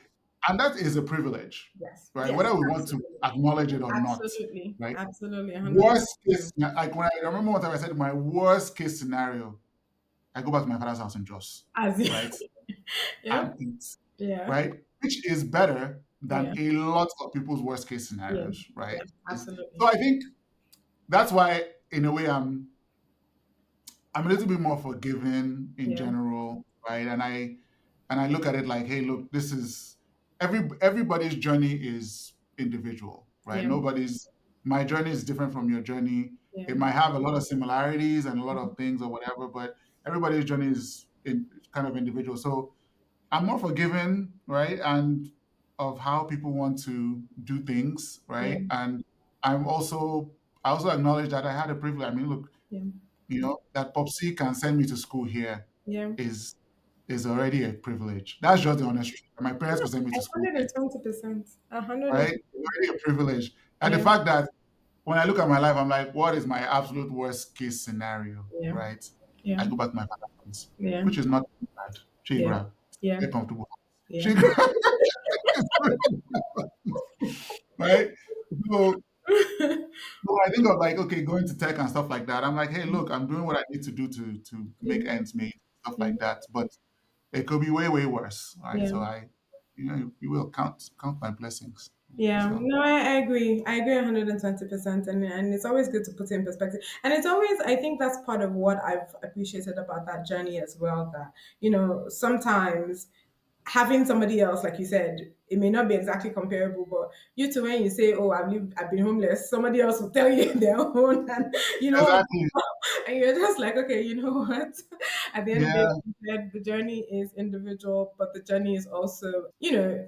and that is a privilege, Yes. right? Yes. Whether we want to Absolutely. acknowledge it or not, Absolutely. right? Absolutely. 100%. Worst case, like when I remember one time I said my worst case scenario, I go back to my father's house in Jos, As right, yeah. and eat, Yeah. right, which is better Yeah. than a lot of people's worst case Yeah. scenarios, right? Yeah. So Absolutely. I think that's why, in a way, I'm a little bit more forgiving in Yeah. general, right? And I look at it like, hey, look, this is. everybody's journey is individual, right? Yeah. Nobody's My journey is different from your journey. Yeah. It might have a lot of similarities and a lot of things or whatever, but everybody's journey is kind of individual. So I'm more forgiving, right? And of how people want to do things, Yeah. right? And I'm also I also acknowledge that I had a privilege. I mean, look, Yeah. that Popsy can send me to school here Yeah. is is already a privilege. That's just the honest truth. My parents could send me A to school hundred here, and 20%. A hundred right? and It's already a privilege. And the yeah. fact that when I look at my life, I'm like, what is my absolute worst case scenario, Yeah. right? Yeah. I go back to my father's house, Yeah. which is not too bad. She Yeah. grab. Yeah. Very comfortable. Yeah. She right? So, so I think of like, okay, going to tech and stuff like that. I'm like, hey, look, I'm doing what I need to do to make Yeah. ends meet, stuff Yeah. like that. But it could be way, way worse, right? Yeah. So you will count my blessings. Yeah, So no, I agree. I agree 120%. And it's always good to put it in perspective. And it's always, I think that's part of what I've appreciated about that journey as well. That, sometimes having somebody else, like you said, it may not be exactly comparable, but you two, when you say, "Oh, I've been homeless," somebody else will tell you their own, and you know, exactly, and you're just like, okay, you know what? At the end of the day, yeah, like you said, the journey is individual, but the journey is also,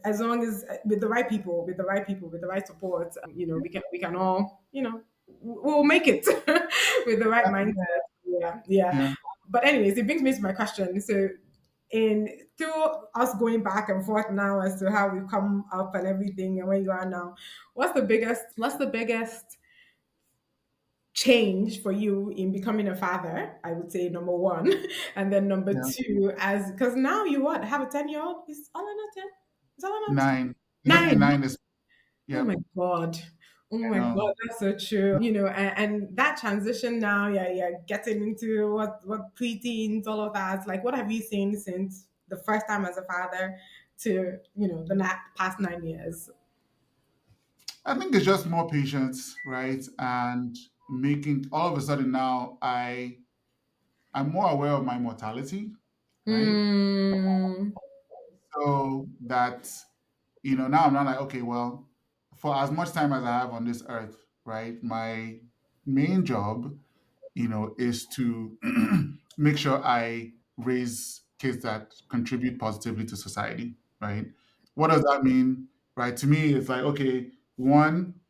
as long as with the right people, with the right people, with the right support, we can all, we'll make it with the right mindset. Yeah, yeah. yeah. But anyways, it brings me to my question. So in through us going back and forth now as to how we've come up and everything and where you are now, what's the biggest change for you in becoming a father? I would say number one. And then number Yeah. two, as because now you what have a 10-year-old? Is Alana 10? Is Alana Nine. It's gonna be 9? nine this. Oh my Yep. God. Oh I my know. God, that's so true. And that transition now, yeah, yeah, getting into what preteens, all of that. Like, what have you seen since the first time as a father to the past 9 years? I think it's just more patience, right? And making all of a sudden now I'm more aware of my mortality, right? Mm, So that now I'm not like, okay, well, for as much time as I have on this earth, right? My main job, is to make sure I raise kids that contribute positively to society, right? What does that mean? Right? To me, it's like, okay, one,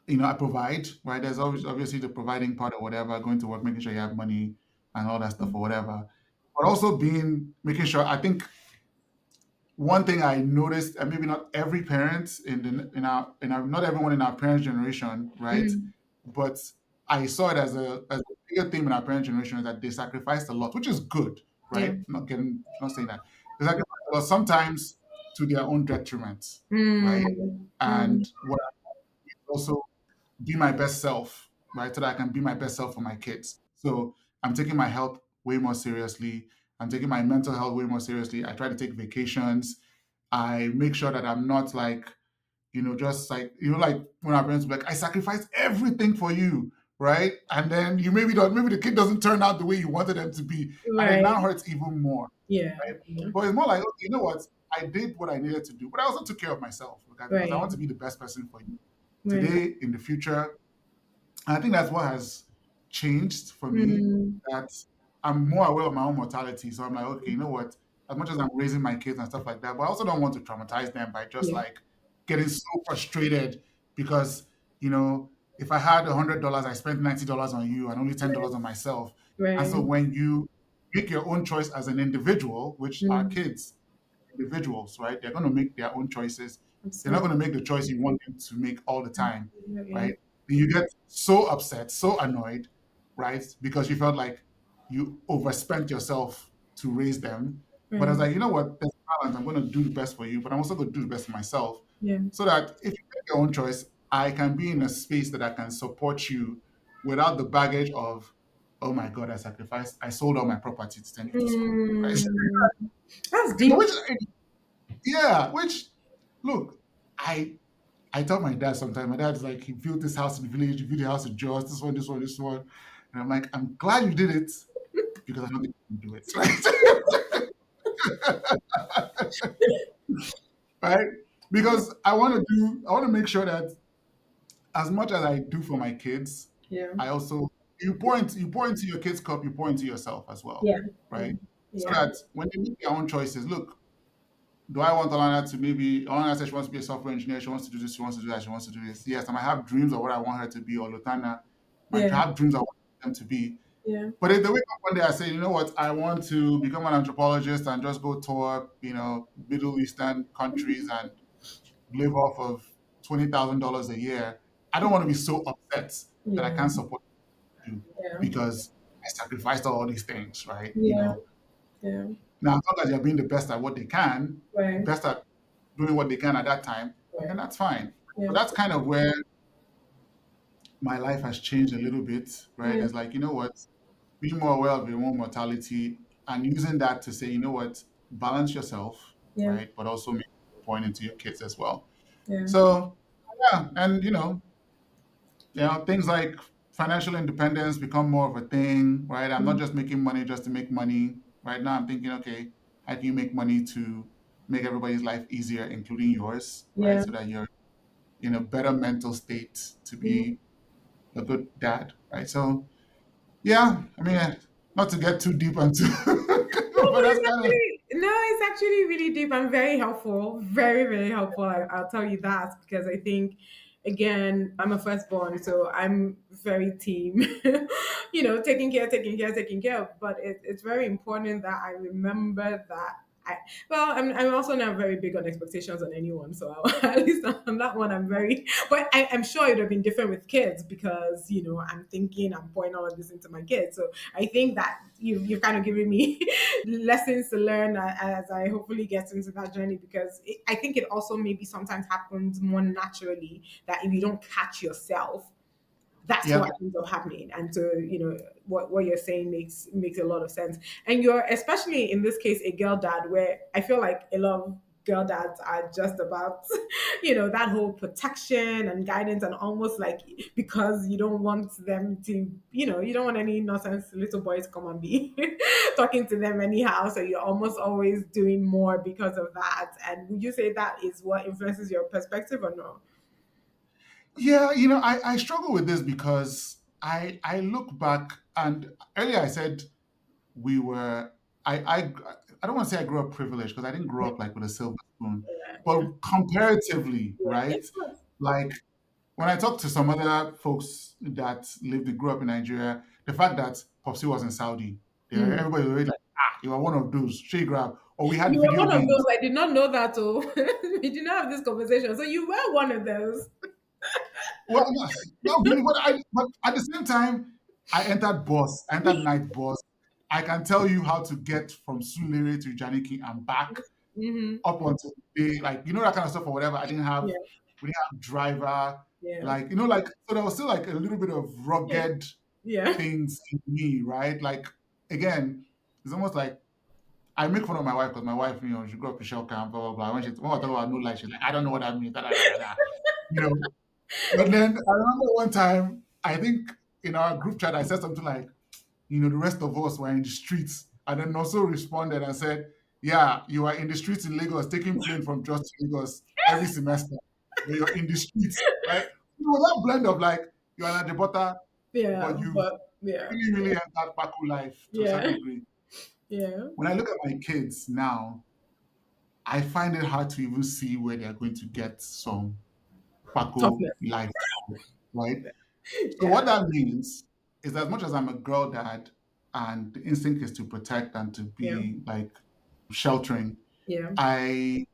I provide, right? There's always obviously the providing part or whatever, going to work, making sure you have money and all that stuff or whatever. But also making sure, I think one thing I noticed, and maybe not every parent not everyone in our parents' generation, right? mm, But I saw it as a bigger theme in our parents' generation is that they sacrificed a lot, which is good, yeah. right? Not saying that they sacrificed a lot sometimes to their own detriment, right? Mm, mm, And what I do is also be my best self, right? So that I can be my best self for my kids. So I'm taking my health way more seriously. I'm taking my mental health way more seriously. I try to take vacations. I make sure that I'm not like, just like, like when our parents were like, I sacrificed everything for you, right? And then maybe the kid doesn't turn out the way you wanted them to be. And it right. now hurts even more, Yeah. right? Yeah. But it's more like, okay, you know what? I did what I needed to do, but I also took care of myself, okay, because I Right. want to be the best person for you Right. today, in the future, and I think that's what has changed for me. Mm, That I'm more aware of my own mortality. So I'm like, okay, you know what? As much as I'm raising my kids and stuff like that, but I also don't want to traumatize them by just yeah. like getting so frustrated because, you know, if I had $100, I spent $90 on you and only $10 on myself. And so Right. when you make your own choice as an individual, which are Mm, kids, individuals, right? They're going to make their own choices. They're not absolutely. going to make the choice you want them to make all the time, Yeah. right? And you get so upset, so annoyed, right? Because you felt like you overspent yourself to raise them. But I was Right. like, you know what? There's a balance. I'm going to do the best for you, but I'm also going to do the best for myself Yeah. so that if you make your own choice, I can be in a space that I can support you without the baggage of, oh my God, I sold all my property to send you to school, right? Mm, that's But deep. yeah, which look, I tell my dad sometimes. My dad's like, he built this house in the village, he built the house in Jos, this one, this one, this one. And I'm like, I'm glad you did it because I don't think you can do it. Right? right? Because I want to make sure that as much as I do for my kids, Yeah. I also you pour into your kids' cup, you pour into yourself as well, Yeah. Yeah. right? So Yeah. that when they make their own choices, look, do I want Alana to maybe Alana says she wants to be a software engineer, she wants to do this, she wants to do that, she wants to do this. Yes, I might have dreams of what I want her to be, or Lutana might Yeah. have dreams of what I want them to be. Yeah. But if they wake up one day I say, you know what, I want to become an anthropologist and just go tour, Middle Eastern countries and live off of $20,000 a year, I don't want to be so upset that I Yeah. can't support you Yeah. because I sacrificed all these things, right? Yeah. Yeah. Now, as long as they're being the best at what they can, Right. best at doing what they can at that time, then Right. that's fine. So Yeah. that's kind of where my life has changed a little bit, right? Yeah. It's like, you know what, being more aware of your own mortality and using that to say, you know what, balance yourself, Yeah. right? But also make a point into your kids as well. Yeah. So yeah, and things like financial independence become more of a thing, right? I'm not Mm. just making money just to make money. Right now, I'm thinking, okay, how can you make money to make everybody's life easier, including yours, right? Yeah. So that you're in a better mental state to Mm. be a good dad, right? So, yeah, I mean, not to get too deep into, No, but but that's it's kind of, actually no, it's actually really deep and very helpful. Very, very helpful. I'll tell you that because I think again, I'm a firstborn, so I'm very team, taking care. But it's very important that I remember that I'm also not very big on expectations on anyone. So at least on that one, I'm very, but I'm sure it would have been different with kids because, I'm thinking I'm pouring all of this into my kids. So I think that you've kind of given me lessons to learn as I hopefully get into that journey because I think it also maybe sometimes happens more naturally that if you don't catch yourself, that's yeah. what ends up happening. And so, what you're saying makes a lot of sense. And you're especially in this case a girl dad, where I feel like a lot of girl dads are just about, that whole protection and guidance, and almost like because you don't want them to, you don't want any nonsense little boys come and be talking to them anyhow. So you're almost always doing more because of that. And would you say that is what influences your perspective or no? Yeah, I struggle with this because I look back and earlier I said we were I don't want to say I grew up privileged because I didn't grow Yeah, up like with a silver spoon, yeah, but yeah. comparatively, Yeah, right? of course. Like when I talk to some other folks that grew up in Nigeria, the fact that Popsy was in Saudi, Mm. everybody was already like, you are one of those, she grab, or we had You were video one of those. games. I did not know that. Oh, we did not have this conversation. So you were one of those. Well, not really, but at the same time, I entered night bus. I can tell you how to get from Sulere to Janiki and back Mm-hmm. up until the day, like that kind of stuff or whatever. Yeah, We didn't have driver, yeah, like so there was still like a little bit of yeah, rugged yeah. things in me, right? Like again, it's almost like I make fun of my wife because my wife, she grew up in shell camp, blah blah blah. When I talk about no life, she's like, I don't know what that means, da da da da da. You know. But then I remember one time, I think in our group chat, I said something like, the rest of us were in the streets. And then also responded and said, yeah, you are in the streets in Lagos, taking plane from Jos to Lagos every semester. But you're in the streets, right? It was that blend of like, you're an Adebota, Yeah, but you've but yeah, really, really entered Paku life to a certain yeah, degree. yeah. When I look at my kids now, I find it hard to even see where they're going to get some Paco Toughness. life, right? So what Yeah, that means is as much as I'm a girl dad and the instinct is to protect and to yeah, be like sheltering, yeah. I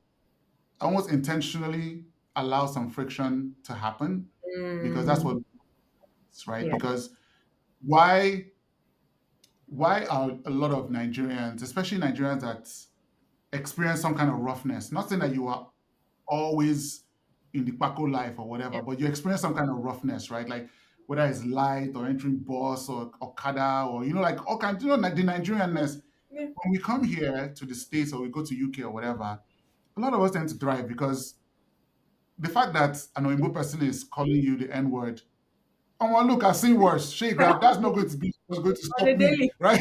almost intentionally allow some friction to happen because that's Mm, what it's right. yeah. Because why why are a lot of Nigerians, especially Nigerians that experience some kind of roughness, not saying that you are always in the Paco life or Yeah, whatever, but you experience some kind of roughness, right? Like whether it's light or entering bus or Okada or like all kinds, like the Nigerianness. yeah. When we come here to the States or we go to UK or whatever, a lot of us tend to thrive because the fact that an Oyinbo person is calling you the N word, oh well, look, I've seen worse. Shake grab, that's not going to be what's going to On a stop me, daily. right?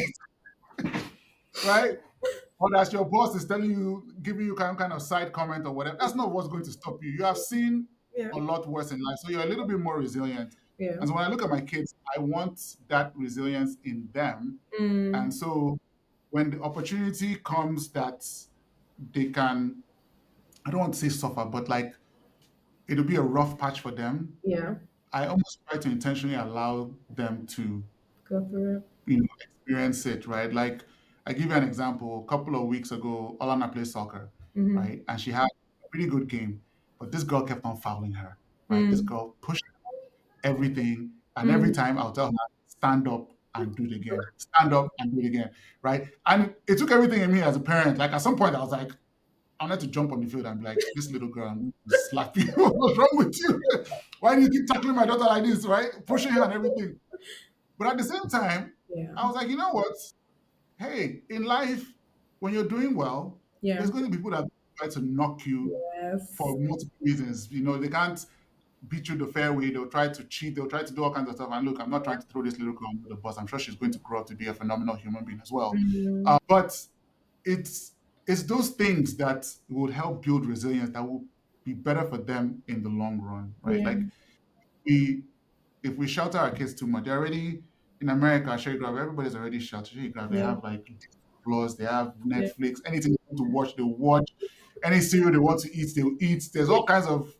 Right? or that your boss is telling you, giving you kind of side comment or whatever. That's not what's going to stop you. You have seen Yeah. a lot worse in life, so you're a little bit more resilient. Yeah. And so when I look at my kids, I want that resilience in them. And Mm. so when the opportunity comes that they can, I don't want to say suffer, but like it'll be a rough patch for them, Yeah. I almost try to intentionally allow them to, Go through it. experience it, right? Like I give you an example. A couple of weeks ago, Alana plays soccer, Mm-hmm. right? And she had a pretty good game, but this girl kept on fouling her, right? This Mm. girl pushed everything, and every Mm. time I'll tell her, stand up and do it again, stand up and do it again, right? And it took everything in me as a parent. Like at some point, I was like, I wanted to jump on the field and be like, this little girl, I'm going to slap you. What's wrong with you? Why do you keep tackling my daughter like this, right? Pushing her and everything. But at the same time, Yeah. I was like, you know what? Hey, in life, when you're doing well, Yeah. there's going to be people that try to knock you Yes. for multiple reasons. They can't beat you the fair way. They'll try to cheat. They'll try to do all kinds of stuff. And look, I'm not trying to throw this little girl under the bus. I'm sure she's going to grow up to be a phenomenal human being as well. Mm. But it's it's those things that would help build resilience that will be better for them in the long run, right? Yeah. Like we if we shelter our kids too much, they're already in America, Shea Grab, everybody's already sheltered. Shea Grab, they Yeah. have like Plus, they have Yeah. Netflix, anything they want to watch, they watch. Any cereal they want to eat, they'll eat. There's all kinds of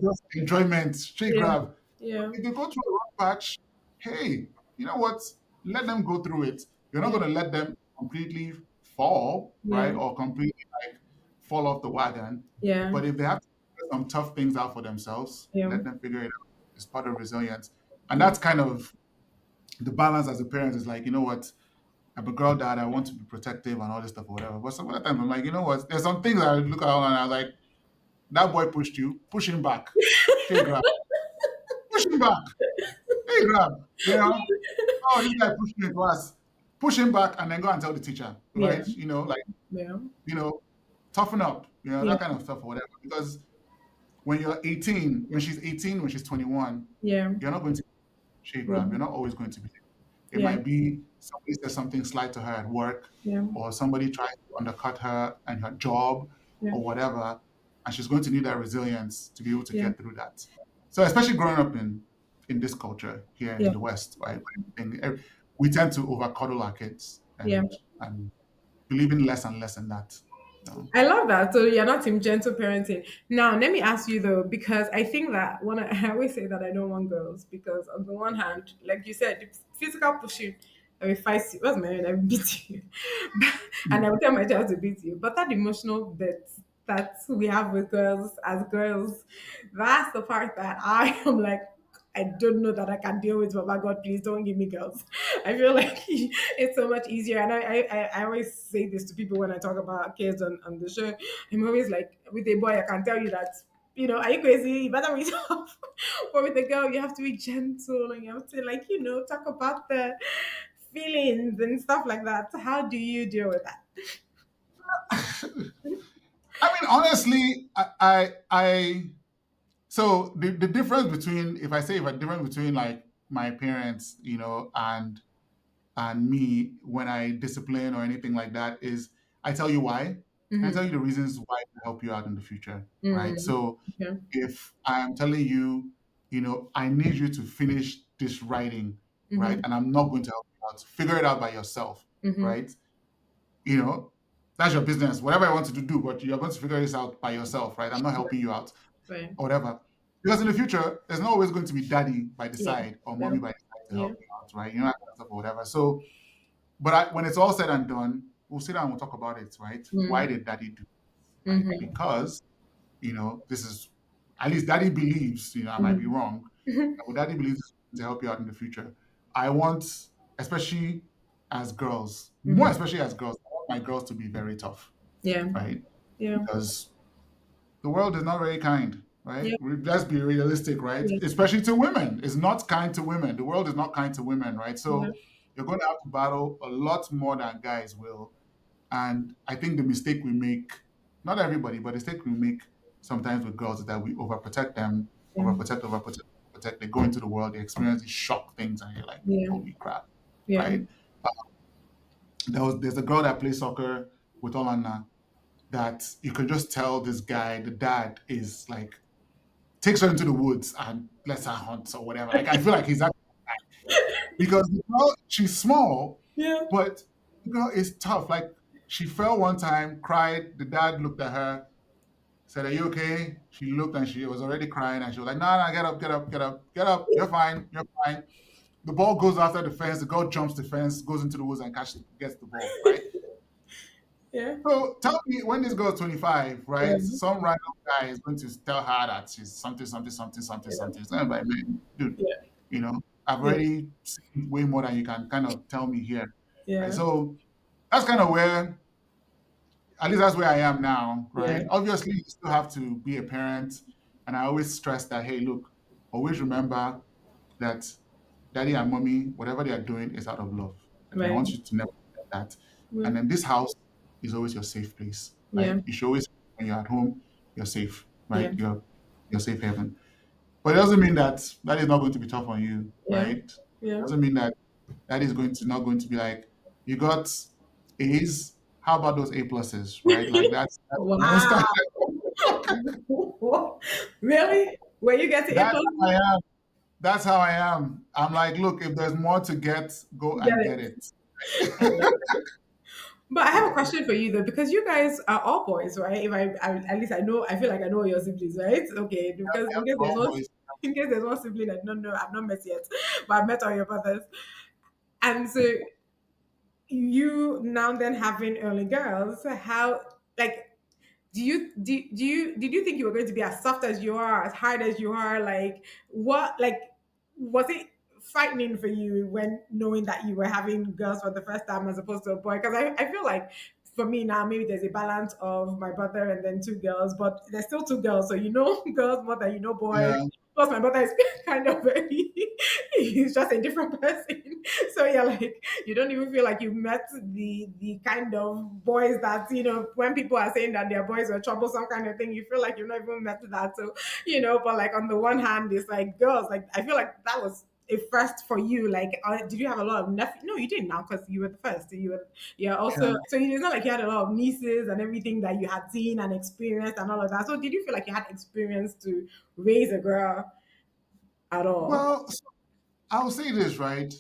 just enjoyment, Shea Yeah. Grab. Yeah. If they go through a rough patch, hey, you know what? Let them go through it. You're not Yeah. going to let them completely fall, right? Yeah. Or completely like fall off the wagon. Yeah. But if they have to figure some tough things out for themselves, Yeah. let them figure it out. It's part of resilience. And Yeah. that's kind of the balance as a parent is like, you know what? I'm a girl dad. I want to be protective and all this stuff or whatever. But some other times I'm like, you know what? There's some things I look at and I was like, that boy pushed you, push him back. Shake grab. Push him back. Hey, grab. Oh, this guy pushed me in class. Push him back and then go and tell the teacher, Yeah. right? Like, Yeah. you know, toughen up, Yeah. that kind of stuff or whatever. Because when she's 18, when she's 21, Yeah. you're not going to shade Yeah. grab. You're not always going to be. It Yeah. might be somebody says something slight to her at work, Yeah. or somebody tries to undercut her and her job Yeah. or whatever, and she's going to need that resilience to be able to Yeah. get through that. So, especially growing up in this culture here Yeah. in the West, right? We tend to over coddle our kids Yeah. and believing less and less in that. You know? I love that. So you're not team gentle parenting. Now, let me ask you though, because I think that I always say that I don't want girls because on the one hand, like you said, the physical pushing, I will fight you. What's my name? I will beat you, and I will tell my child to beat you. But that emotional bit that we have with girls as girls, that's the part that I am like. I don't know that I can deal with, but my God, please don't give me girls. I feel like it's so much easier. And I always say this to people when I talk about kids on the show. I'm always like, with a boy, I can tell you that, are you crazy? You better be tough. But with a girl, you have to be gentle and you have to, like, talk about the feelings and stuff like that. So how do you deal with that? I mean, honestly, so the difference between, if I say, if a difference between like my parents, and me when I discipline or anything like that is I tell you why. I Mm-hmm. tell you the reasons why to help you out in the future, right? Mm. So Okay. if I'm telling you, I need you to finish this writing, right? Mm-hmm. And I'm not going to help you out. Figure it out by yourself, Mm-hmm. right? You know, that's your business. Whatever I want you to do, but you're going to figure this out by yourself, right? I'm not helping you out Right. or whatever. Because in the future, there's not always going to be daddy by the Yeah. side or Yeah. mommy by the side to Yeah. help you out, right? That kind of stuff or whatever. So but when it's all said and done, we'll sit down and we'll talk about it, right? Why Mm. did daddy do this, right? Mm-hmm. Because, this is, at least daddy believes, I might be Mm-hmm. wrong, but daddy believes this is going to help you out in the future. I want, especially as girls, more Mm-hmm. especially as girls, I want my girls to be very tough, Yeah. right? Yeah. Because the world is not very kind, right? Yeah. Let's be realistic, right? Yeah. Especially to women. It's not kind to women. The world is not kind to women, right? Yeah. So you're going to have to battle a lot more than guys will. And I think the mistake we make, not everybody, but the mistake we make sometimes with girls is that we overprotect them, Yeah. overprotect. They go into the world, they experience these shock things, and you're like, Yeah. holy crap, Yeah. right? there's a girl that plays soccer with Olana that you can just tell this guy, the dad, is like takes her into the woods and lets her hunt or whatever. Like I feel like he's actually because the girl, she's small, Yeah. but the girl is tough. Like she fell one time, cried. The dad looked at her, said, "Are you okay?" She looked and she was already crying, and she was like, "No, no, get up, get up, get up, get up. You're fine, you're fine." The ball goes after the fence. The girl jumps the fence, goes into the woods, and gets the ball. Right. Yeah. So tell me, when this girl's 25, Yeah. right? Some random guy is going to tell her that she's something, something, something, something, Yeah. something. It's not like, man, dude, Yeah. I've Yeah. already seen way more than you can kind of tell me here. Right. Yeah. So that's kind of where, at least that's where I am now, Yeah. right? Obviously, you still have to be a parent. And I always stress that, hey, look, always remember that daddy and mommy, whatever they are doing is out of love. And I Right. want you to never forget that. Yeah. And then this house is always your safe place, Yeah. right? You should always, when you're at home, you're safe, Yeah. right? You're safe haven. But it doesn't mean that that is not going to be tough on you, Yeah. right? It Yeah. doesn't mean that that is going to not going to be like you got A's. How about those A pluses, right? Like that's Wow. constant. Really? Were you getting A That's plus? how I am. That's how I am. I'm like, look, if there's more to get, go Get and it. get it. I love it. But I have a question for you though, because you guys are all boys, right? If at least I know, I feel like I know your siblings, right? Okay, because Yep, we're all boys. in case there's one sibling I don't know, I've not met yet, but I've met all your brothers, and so you now then having only girls, how like did you think you were going to be as soft as you are, as hard as you are? Like what like was it frightening for you when knowing that you were having girls for the first time as opposed to a boy? Because I feel like for me now maybe there's a balance of my brother and then two girls, but there's still two girls, so you know girls more than you know boys. Yeah. Plus my brother is kind of very he's just a different person. So yeah, like you don't even feel like you met the kind of boys that when people are saying that their boys are troublesome kind of thing, you feel like you've not even met that. So but like on the one hand, it's like girls. Like I feel like that was a first for you. Like, did you have a lot of nephews? No, you didn't now because you were the first. You're also Yeah. so it's not like you had a lot of nieces and everything that you had seen and experienced and all of that. So did you feel like you had experience to raise a girl at all? Well, so I'll say this, right?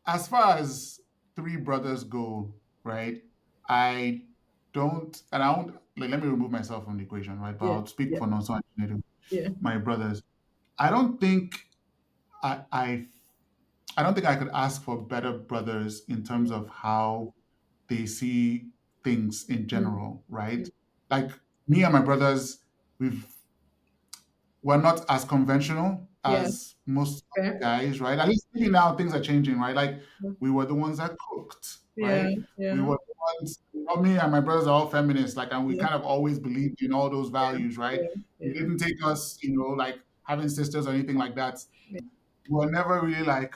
As far as three brothers go, right? I don't, and I won't, like, let me remove myself from the equation, right? But Yeah, I'll speak yeah, for Nonso and Chinedu, yeah, my brothers. I don't think I, I, I don't think I could ask for better brothers in terms of how they see things in mm, general, right? mm, Like me and my brothers, we've we're not as conventional yeah. as most Okay. guys, right? At least maybe now things are changing, right? Like we were the ones that cooked, Yeah, right? We yeah, were the ones, me and my brothers are all feminists, like, and we yeah, kind of always believed in all those values, right? yeah, It yeah, didn't take us, like having sisters or anything like that. yeah, We were never really like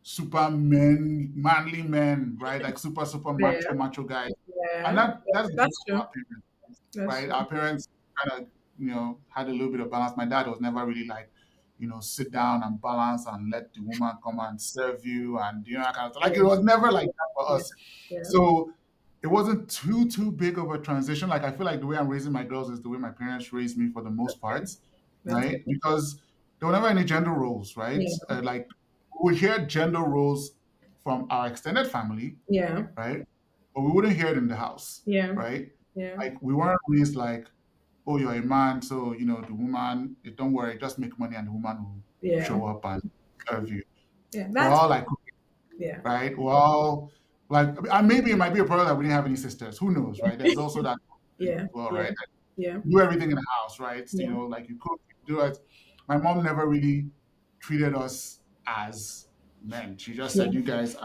super men, manly men, right? Like super, super yeah, macho guys. And yeah. that's the That's gift of true. our parents, That's right? true. Our parents kind of, had a little bit of balance. My dad was never really like, sit down and balance and let the woman come and serve you and that kind of stuff. Like it Yeah, was never like that for yeah, us. yeah. So it wasn't too big of a transition. Like I feel like the way I'm raising my girls is the way my parents raised me for the most Okay. part, That's right? good. Because there were never any gender roles, right? Yeah, Like we hear gender roles from our extended family, yeah, right? But we wouldn't hear it in the house, yeah, right? yeah, Like we weren't raised like, oh, you're a man, so the woman, don't worry, just make money and the woman will yeah, show up and serve you. yeah. We're That's all like, yeah, right? We're all like, and maybe it might be a problem that we didn't have any sisters. Who knows, right? There's also that yeah, as well, yeah, right? yeah, You do everything in the house, right? yeah, Like you cook, you do it. My mom never really treated us as men. She just yeah. said, you guys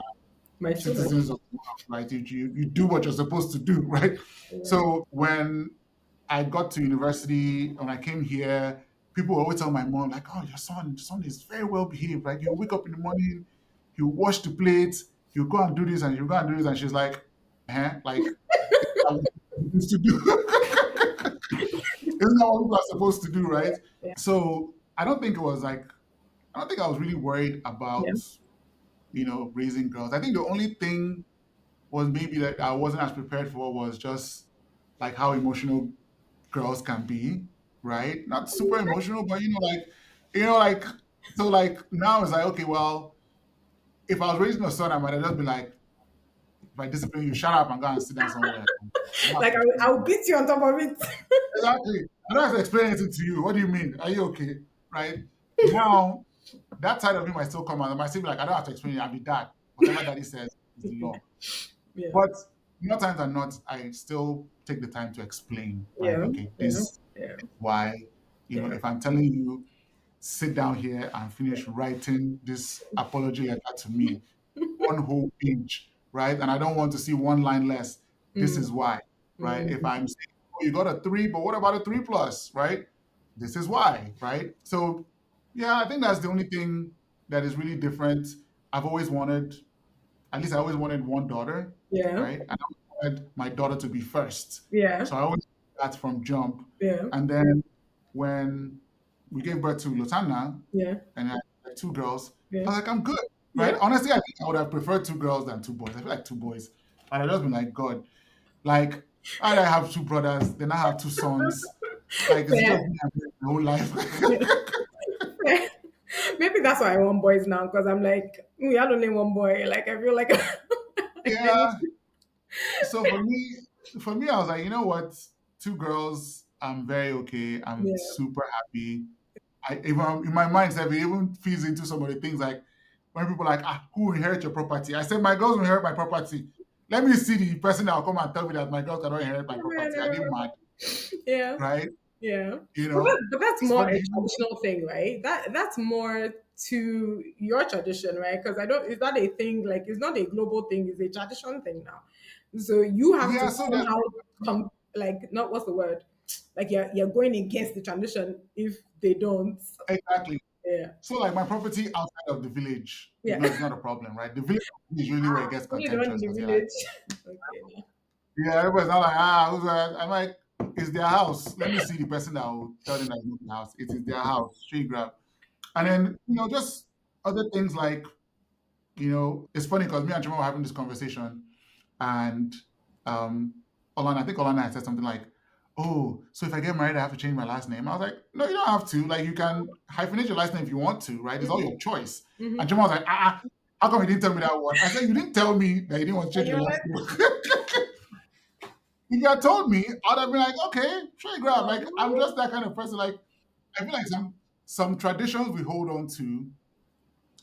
My children. citizens of the world, right? You do what you're supposed to do, right? Yeah, So when I got to university, when I came here, people always tell my mom, like, oh, your son is very well behaved. Like you wake up in the morning, he'll wash the plates, he'll go and do this and he'll go and do this. And she's like, like, isn't that what you're supposed to do? Isn't that what people are supposed to do, right? yeah, So I don't think I was really worried yeah, about, raising girls. I think the only thing was maybe that I wasn't as prepared for was just like how emotional girls can be, right? Not super emotional, but like so like now it's like okay, well, if I was raising a son, I might have just been like, if I discipline you, shut up and go and sit down somewhere. You don't have Like to explain I'll anything. beat you on top of it. Exactly. I don't have to explain anything to you. What do you mean? Are you okay? Right? Now, that side of me might still come out. I might still be like, I don't have to explain it. I'll be dad. Whatever daddy says is the law. Yeah. But more times than not, I still take the time to explain, right? Yeah. Okay, Yeah. this Yeah. is why, Yeah. if I'm telling you, sit down here and finish writing this apology letter to me, one whole page, right? And I don't want to see one line less. This Mm, is why, right? If mm, I'm saying, oh, you got a three, but what about a three plus, right? This is why, right? So, yeah, I think that's the only thing that is really different. I've always wanted, at least I always wanted one daughter, yeah. right? And I wanted my daughter to be first. Yeah. So I always did that from jump. Yeah. And then when we gave birth to Lutana Yeah. and I had two girls, Yeah. I was like, I'm good, right? Yeah. Honestly, I think I would have preferred two girls than two boys. I feel like two boys. And I've just been like, God, like, I have two brothers, then I have two sons. Like, it's Fair. just me and my whole life. Fair. Maybe that's why I want boys now, because I'm like, we had only one boy. Like I feel like I need Yeah. So for me, I was like, you know what? Two girls, I'm very okay. I'm yeah. super happy. Even in my mind, it even feeds into some of the things like when people are like, who will inherit your property? I said, my girls will inherit my property. Let me see the person that will come and tell me that my girls cannot inherit my property. Are they mad? Yeah. Right? Yeah. You But, know, but that's it's more funny. a traditional thing, right? That's more to your tradition, right? Because I don't is that a thing, like it's not a global thing, it's a tradition thing now. So you have to Yeah, so there's somehow like not what's the word? Like you're going against the tradition if they don't. exactly. Yeah. So like my property outside of the village, Yeah. it's not a problem, right? The village is usually where it gets Only the one in contentious the because they're like, village. Okay. yeah, everybody's not like, who's that? I'm like, it's their house. Let me see the person that will tell them that it's not their house. It is their house. Straight grab. And then, just other things like, it's funny because me and Chima were having this conversation and I think Olana had said something like, oh, so if I get married, I have to change my last name. I was like, no, you don't have to. Like, you can hyphenate your last name if you want to, right? It's all Mm-hmm. your choice. And Mm-hmm. Chima was like, how come you didn't tell me that one? I said, you didn't tell me that you didn't want to And change your you're last like, name. If you had told me, I'd have been like, okay, sure, grab. Like, I'm oh, just that kind of person. Like, I feel like some traditions we hold on to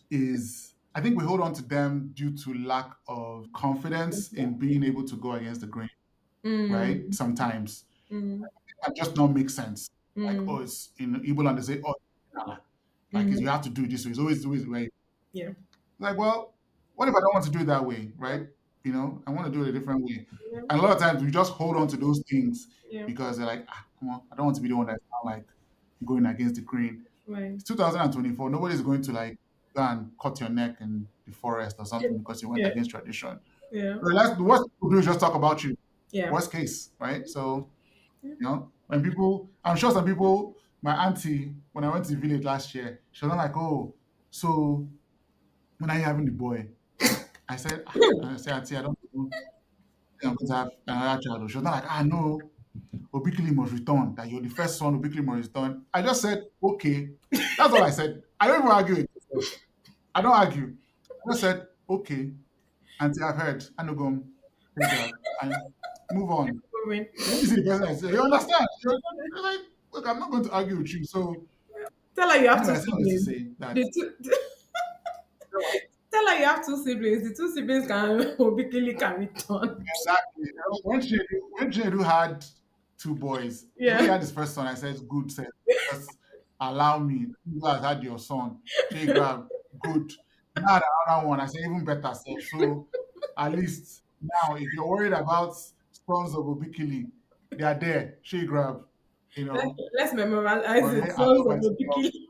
is I think we hold on to them due to lack of confidence in being able to go against the grain, right? mm, Sometimes mm, that just don't make sense. Like, oh, mm, it's in Igbo land they say, oh, nah, like mm, you have to do it this way. It's always right. yeah. Like, well, what if I don't want to do it that way, right? I want to do it a different way. Yeah. And a lot of times we just hold on to those things Yeah. because they're like, come on, I don't want to be the one that's not like going against the grain. Right. It's 2024. Nobody's going to like go and cut your neck in the forest or something because you went Yeah. against tradition. Yeah. The worst people do is just talk about you. Yeah. Worst case, right? So, Yeah. when people, I'm sure some people, my auntie, when I went to the village last year, she was not like, oh, so when are you having the boy? I said, auntie, I don't know. I'm going to have another child. She was not like, no, Obikili must return, that you're the first son, Obikili must return. I just said, okay. That's all I said. I don't even argue with it. I don't argue. I just said, okay, until I've heard, I know go take grab and move on. Women. Let me see the person I say, you understand? You're like, look, I'm not going to argue with you. So, Tell her you have anyway, two I said all this to siblings. say that, The two, tell her you have two siblings. The two siblings can obviously can return. exactly. When Chinedu had two boys, when he Yeah. had his first son, I said, good, said, just allow me. You guys had your son. She grab, good. Now the other one, I said, even better, self. So, at least now, if you're worried about sons of Obikili, they are there. She grab, you Let's, know. let's memorialize But it. hey, I Sons love of my two the girls. Bikini.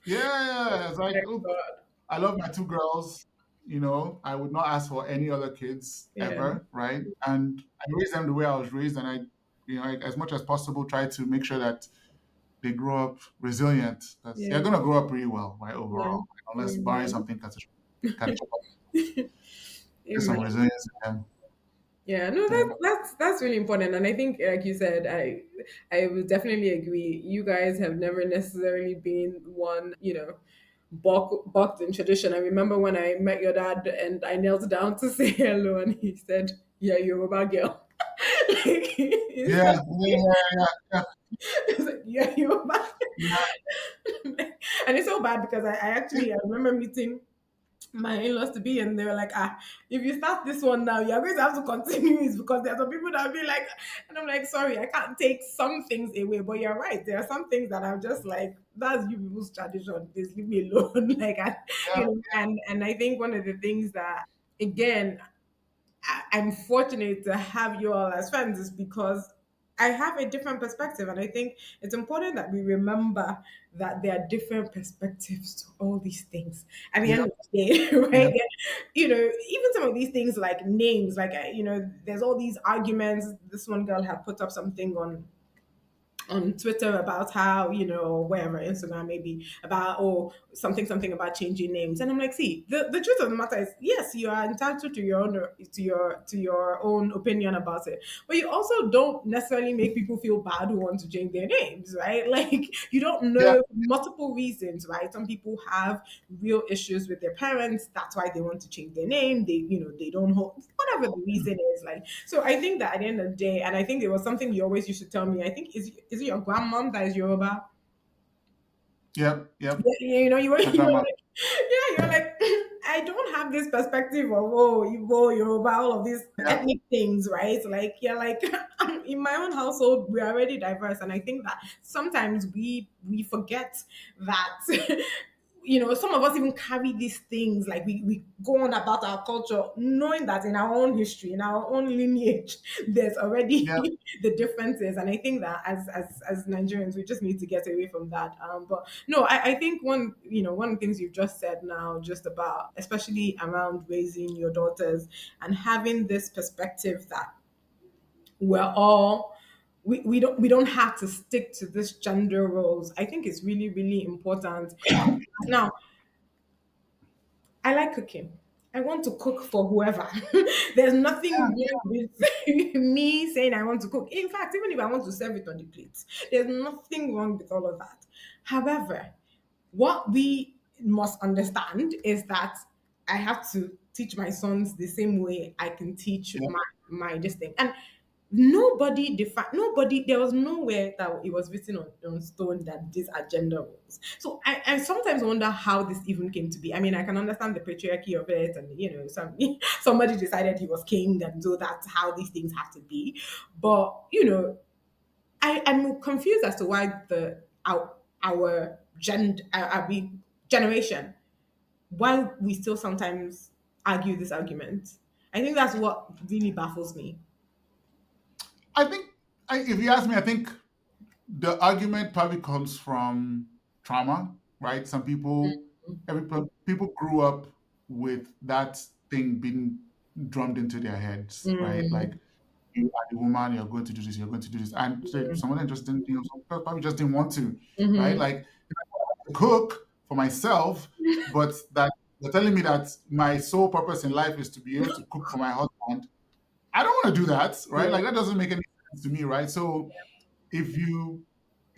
Yeah, it's like, look, God. I love my two girls. I would not ask for any other kids Yeah. ever, right? And I raised them the way I was raised, and like, as much as possible, try to make sure that they grow up resilient because they're Yeah. gonna grow up pretty well, right? Yeah. Overall, unless barring Yeah. something catastrophic. some Amen. resilience in them. Yeah, no, Yeah. that's really important, and I think, like you said, I would definitely agree. You guys have never necessarily been one, balked in tradition. I remember when I met your dad, and I knelt down to say hello, and he said, "Yeah, you're a bad girl." Like, he Yeah, said, yeah, he said, "Yeah, you're a bad." yeah, And it's so bad because I remember meeting my in-laws to be, and they were like, if you start this one now, you're going to have to continue it, because there's some people that will be like, and I'm like, sorry, I can't take some things away, but you're right, there are some things that I'm just like, that's you people's tradition, please leave me alone. Like, yeah, and I think one of the things that, again, I'm fortunate to have you all as friends, is because I have a different perspective. And I think it's important that we remember that there are different perspectives to all these things. At the yeah, end of the day, yeah, right? Even some of these things like names, like, there's all these arguments. This one girl had put up something on Twitter about how, wherever, Instagram maybe, about, something about changing names. And I'm like, see, the truth of the matter is, yes, you are entitled to your own, to your own opinion about it. But you also don't necessarily make people feel bad who want to change their names, right? Like, you don't yeah, know multiple reasons, right? Some people have real issues with their parents. That's why they want to change their name. They don't hold, whatever the reason is. Like, so I think that at the end of the day, and I think there was something you always used to tell me. I think, is it your grandmom that is Yoruba? yep, yep. Yeah, you were, My you were grandma. like, yeah, you're like, I don't have this perspective of, Igbo, Yoruba, all of these Yeah, ethnic things, right? Like, you're like, in my own household, we're already diverse, and I think that sometimes we forget that. Some of us even carry these things, like we go on about our culture, knowing that in our own history, in our own lineage, there's already yeah. the differences. And I think that as Nigerians, we just need to get away from that. But no, I think one of the things you've just said now, just about, especially around raising your daughters and having this perspective that we're all we don't have to stick to this gender roles. I think it's really, really important. Now, I like cooking. I want to cook for whoever. There's nothing wrong with me saying I want to cook. In fact, even if I want to serve it on the plate, there's nothing wrong with all of that. However, what we must understand is that I have to teach my sons the same way I can teach Yeah. my this thing. And nobody, there was nowhere that it was written on stone that this agenda was. So I sometimes wonder how this even came to be. I mean, I can understand the patriarchy of it, and somebody decided he was king, and so that's how these things have to be. But I'm confused as to why our generation, why we still sometimes argue this argument. I think that's what really baffles me. I think, if you ask me, I think the argument probably comes from trauma, right? Some people, people grew up with that thing being drummed into their heads, right? Like, Mm, you are the woman, you're going to do this, you're going to do this, and some of them just didn't, some people probably just didn't want to, right? mm-hmm. Like, I cook for myself, but that they're telling me that my sole purpose in life is to be able to cook for my husband. I don't want to do that, right? Yeah. Like, that doesn't make any sense to me, right? So if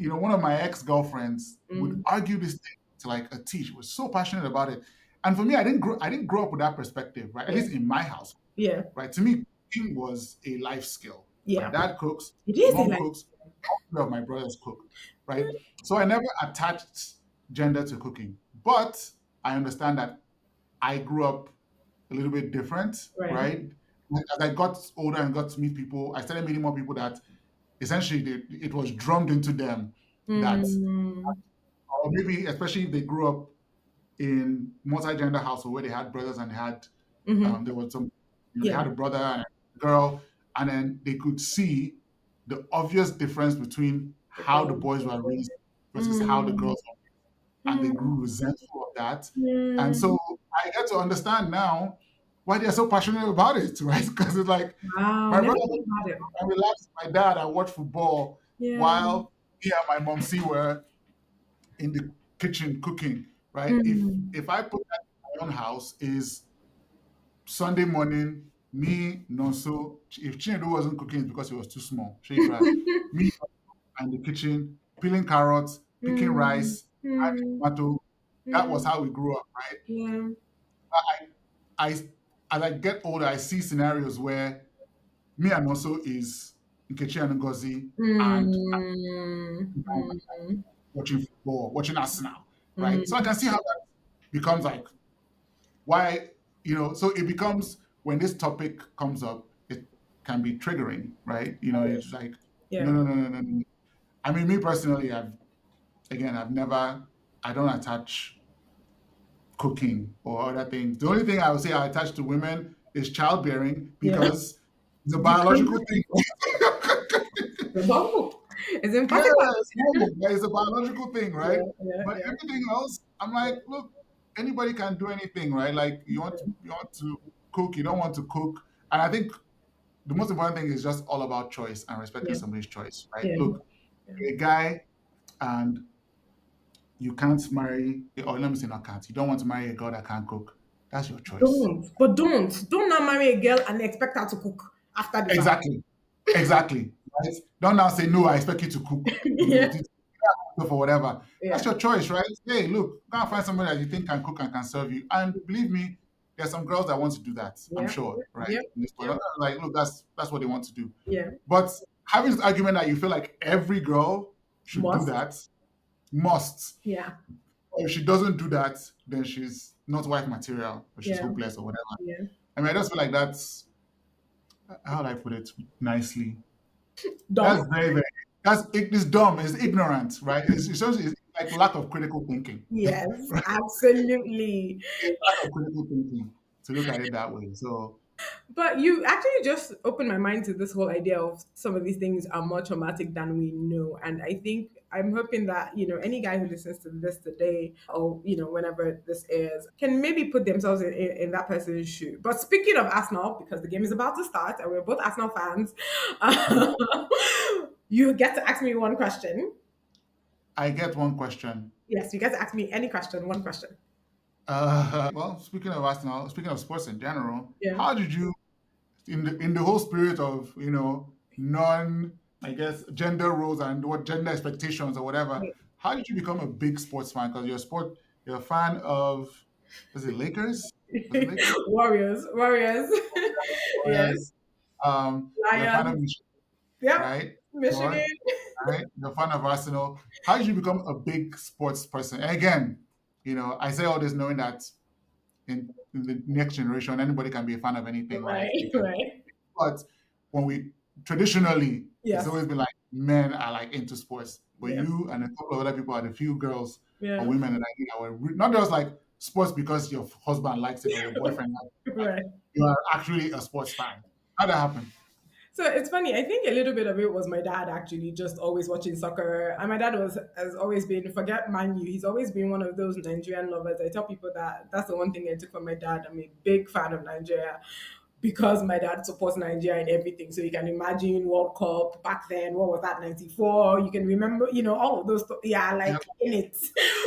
one of my ex-girlfriends would Mm, argue this thing to like a T. She was so passionate about it. And for me, I didn't grow up with that perspective, right? At yeah. least in my house, Yeah. right? To me, cooking was a life skill. My Yeah. dad cooks, It my is a mom like. cooks, all three of my brothers cook, right? So I never attached gender to cooking. But I understand that I grew up a little bit different, Right. right? As I got older and got to meet people, I started meeting more people that essentially it was drummed into them that, Mm, or maybe especially if they grew up in multi-gender household where they had brothers and they had mm-hmm. there was some, they Yeah. had a brother and a girl, and then they could see the obvious difference between The how the girl. boys were raised versus how the Mm, girls were, and they mm, grew resentful of that. And mm. so I get to understand now why they're so passionate about it, right? Because it's like Wow. my Never brother thought about it. I relax with my dad and watch football Yeah. while me and my mom see were in the kitchen cooking, right? If Mm, if I put that in my own house, is Sunday morning, me, Nonso, if Chinedu wasn't cooking, it's because he was too small. She cried. Me and the kitchen, peeling carrots, picking Mm, rice, mm, adding tomato. That was mm, how we grew up, right? yeah. I, I, as I get older, I see scenarios where me and also is Nkechi and Ngozi and Mm, mm, watching football, watching Arsenal, right? So I mm, can see how that becomes like why, so it becomes when this topic comes up, it can be triggering, right? It's like, no, yeah. no, no, no, no, no. I mean, me personally, I don't attach cooking or other things. The only thing I would say I attach to women is childbearing Yeah. because it's a Because biological thing. no, it's Yeah, impossible. it's normal. Right? It's a biological thing, right? Yeah, yeah, But yeah, everything else, I'm like, look, anybody can do anything, right? Like you want to cook, you don't want to cook, and I think the most important thing is just all about choice and respecting yeah, somebody's choice, right? yeah. Look, Yeah. you're a guy and you can't marry, or let me say not can't, you don't want to marry a girl that can't cook. That's your choice. Don't now marry a girl and expect her to cook after the fact. Exactly. Exactly. Right? Don't now say, no, I expect you to cook, Yeah, for whatever. That's yeah, your choice, right? Hey, look, go and find somebody that you think can cook and can serve you. And believe me, there's some girls that want to do that, I'm yeah, sure, right? yeah, In this point, yeah, like, look, that's what they want to do. yeah. But having this argument that you feel like every girl should do Must. that, must. Yeah, Or if she doesn't do that, then she's not wife material or she's yeah, hopeless or whatever. yeah. I mean, I just feel like that's, how do I put it nicely? That's Dumb. very, very, it's dumb, it's ignorant, right? It's like lack of critical thinking, Yes, right? absolutely. Lack of critical thinking to look at it that way. So But you actually just opened my mind to this whole idea of some of these things are more traumatic than we know. And I think I'm hoping that, any guy who listens to this today or, whenever this airs can maybe put themselves in that person's shoe. But speaking of Arsenal, because the game is about to start and we're both Arsenal fans, you get to ask me one question. I get one question. Yes, you get to ask me any question, one question. Well, speaking of Arsenal, speaking of sports in general, Yeah. how did you, in the whole spirit of non, I guess, gender roles and what gender expectations or whatever, how did you become a big sports fan? Because you're a fan of, was it Lakers? Was it Lakers? Warriors, Warriors. Warriors. Yes. You're a fan of Lions. Michigan, Yep. right? Michigan. Sure. Right? You're a fan of Arsenal. How did you become a big sports person? And again, I say all this knowing that in the next generation, anybody can be a fan of anything, right? Right, You can, right. but when we traditionally, it's Yes. always been like men are like into sports, but Yeah. you and a couple of other people are the few girls or Yeah. women that were not just like sports because your husband likes it or your boyfriend likes it, like Right. you are actually a sports fan. How did that happen? So it's funny. I think a little bit of it was my dad actually just always watching soccer. And my dad has always been, forget Man U, he's always been one of those Nigerian lovers. I tell people that that's the one thing I took from my dad. I'm a big fan of Nigeria because my dad supports Nigeria in everything. So you can imagine World Cup back then. What was that? 94. You can remember, all of those. Yeah, Yeah. like in it.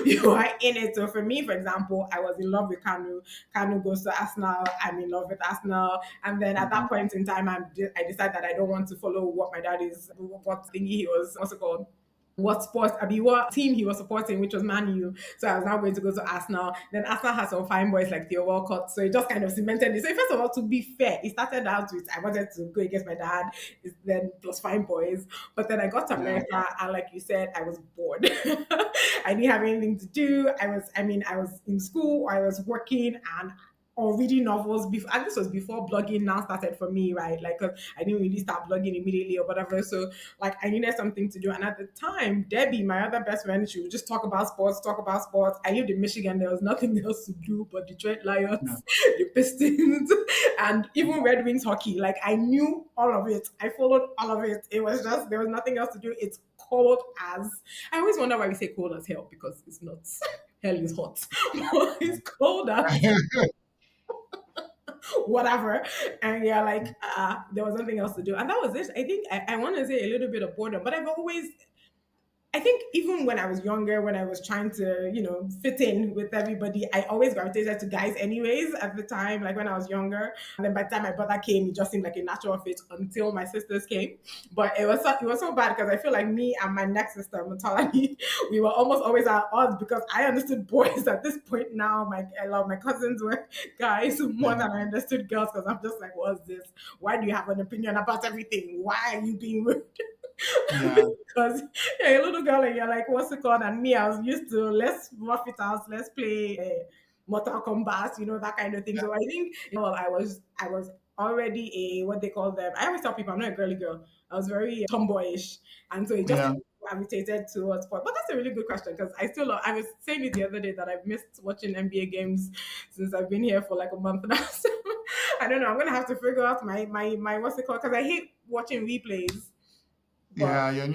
You are in it. So for me, for example, I was in love with Kanu. Kanu goes to Arsenal. I'm in love with Arsenal. And then at that Mhm. point in time, I decided that I don't want to follow what my dad is, what thingy he was, what's it called? What sports, I mean, what team he was supporting, which was Man U. So I was now going to go to Arsenal. Then Arsenal has some fine boys like Theo Walcott. So it just kind of cemented it. So first of all, to be fair, it started out with I wanted to go against my dad, then plus fine boys. But then I got to Yeah. America and like you said, I was bored. I didn't have anything to do. I was in school, I was working and or reading novels before, and this was before blogging now started for me, right? Like 'cause I didn't really start blogging immediately or whatever. So like I needed something to do. And at the time, Debbie, my other best friend, she would just talk about sports, talk about sports. I lived in Michigan. There was nothing else to do but Detroit Yeah. Lions, the Pistons, and even Red Wings hockey. Like I knew all of it. I followed all of it. It was just there was nothing else to do. It's cold as I always wonder why we say cold as hell because it's not. Hell is hot. It's cold as whatever. And yeah, like there was nothing else to do. And that was it. I think I want to say a little bit of boredom, but I've always I think even when I was younger, when I was trying to, fit in with everybody, I always gravitated to guys anyways at the time, like when I was younger. And then by the time my brother came, it just seemed like a natural fit until my sisters came. But it was so bad because I feel like me and my next sister, Matalani, we were almost always at odds because I understood boys at this point now. A lot of my cousins were guys more Yeah, than I understood girls because I'm just like, what's this? Why do you have an opinion about everything? Why are you being rude? yeah, Because you're a little girl and you're like, what's it called? And me, I was used to let's rough it out, let's play Mortal Kombat, that kind of thing. So I think, well, I was already a what they call them. I always tell people I'm not a girly girl. I was very tomboyish, and so it just yeah, gravitated towards sport. But that's a really good question because I was saying it the other day that I've missed watching NBA games since I've been here for like a month now. So I don't know. I'm gonna have to figure out my what's it called because I hate watching replays. But yeah. Your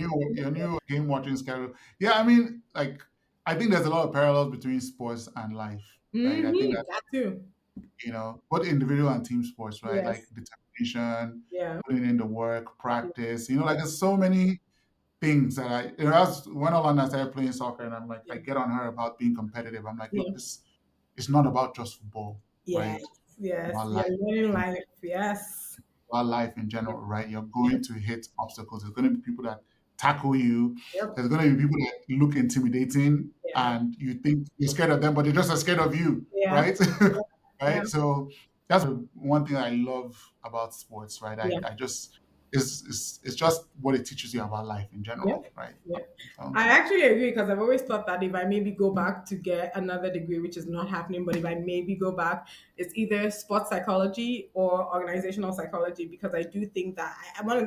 new game watching schedule. Yeah, I mean, like, I think there's a lot of parallels between sports and life, right? I think that that too. both individual and team sports, right? Like Yes. determination, Yeah. putting in the work, practice. Like there's so many things that as when Olanda started playing soccer, and I'm like, I Yeah. get on her about being competitive. I'm like, look, Yeah. this it's not about just football, Yes. right? Yes. About You're life, learning life. Yes. about life in Yep. general, right? You're Yep. going to hit obstacles. There's going to be people that tackle you. Yep. There's going to be people that look intimidating, Yeah. and you think you're scared of them, but they're just as scared of you, Yeah. right? Yeah. Right. So that's one thing I love about sports, right? I, Yeah. I just it's just what it teaches you about life in Yeah. general, right? Yeah. So I actually agree because I've always thought that if I maybe go back to get another degree, which is not happening, but if I maybe go back, it's either sports psychology or organizational psychology because I do think that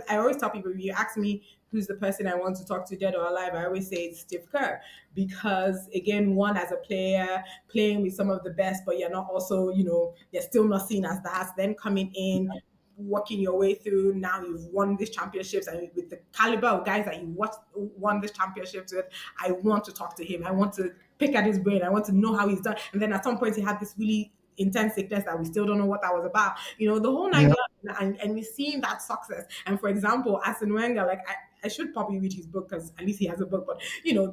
I always tell people if you ask me who's the person I want to talk to dead or alive, I always say it's Steve Kerr because again, one as a player playing with some of the best, but you're not also you're still not seen as that. Then coming in working your way through. Now you've won these championships, and with the caliber of guys that you won these championships with, I want to talk to him. I want to pick at his brain. I want to know how he's done. And then at some point, he had this really intense sickness that we still don't know what that was about. The whole nine yeah, yards, and we're seeing that success. And for example, Arsene Wenger, like I should probably read his book because at least he has a book, but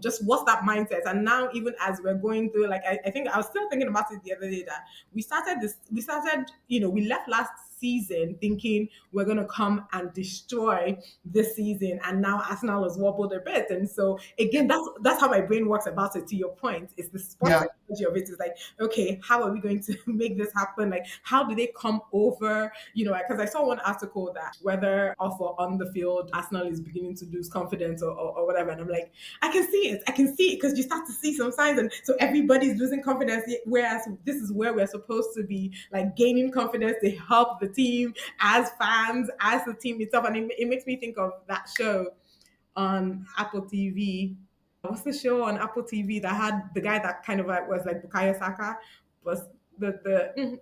just what's that mindset? And now, even as we're going through, like I think I was still thinking about it the other day that we left last season thinking we're going to come and destroy this season, and now Arsenal has wobbled a bit. And so again, that's how my brain works about it. To your point, it's the sports yeah, psychology of it. Is like, okay, how are we going to make this happen? Like, how do they come over? Because I saw one article that whether off or on the field, Arsenal is beginning to lose confidence or whatever, and I'm like, I can see it because you start to see some signs, and so everybody's losing confidence. Whereas this is where we're supposed to be, like gaining confidence to help the team as fans, as the team itself. And it makes me think of that show on Apple TV. What's the show on Apple TV that had the guy that kind of like was like Bukayo Saka, was the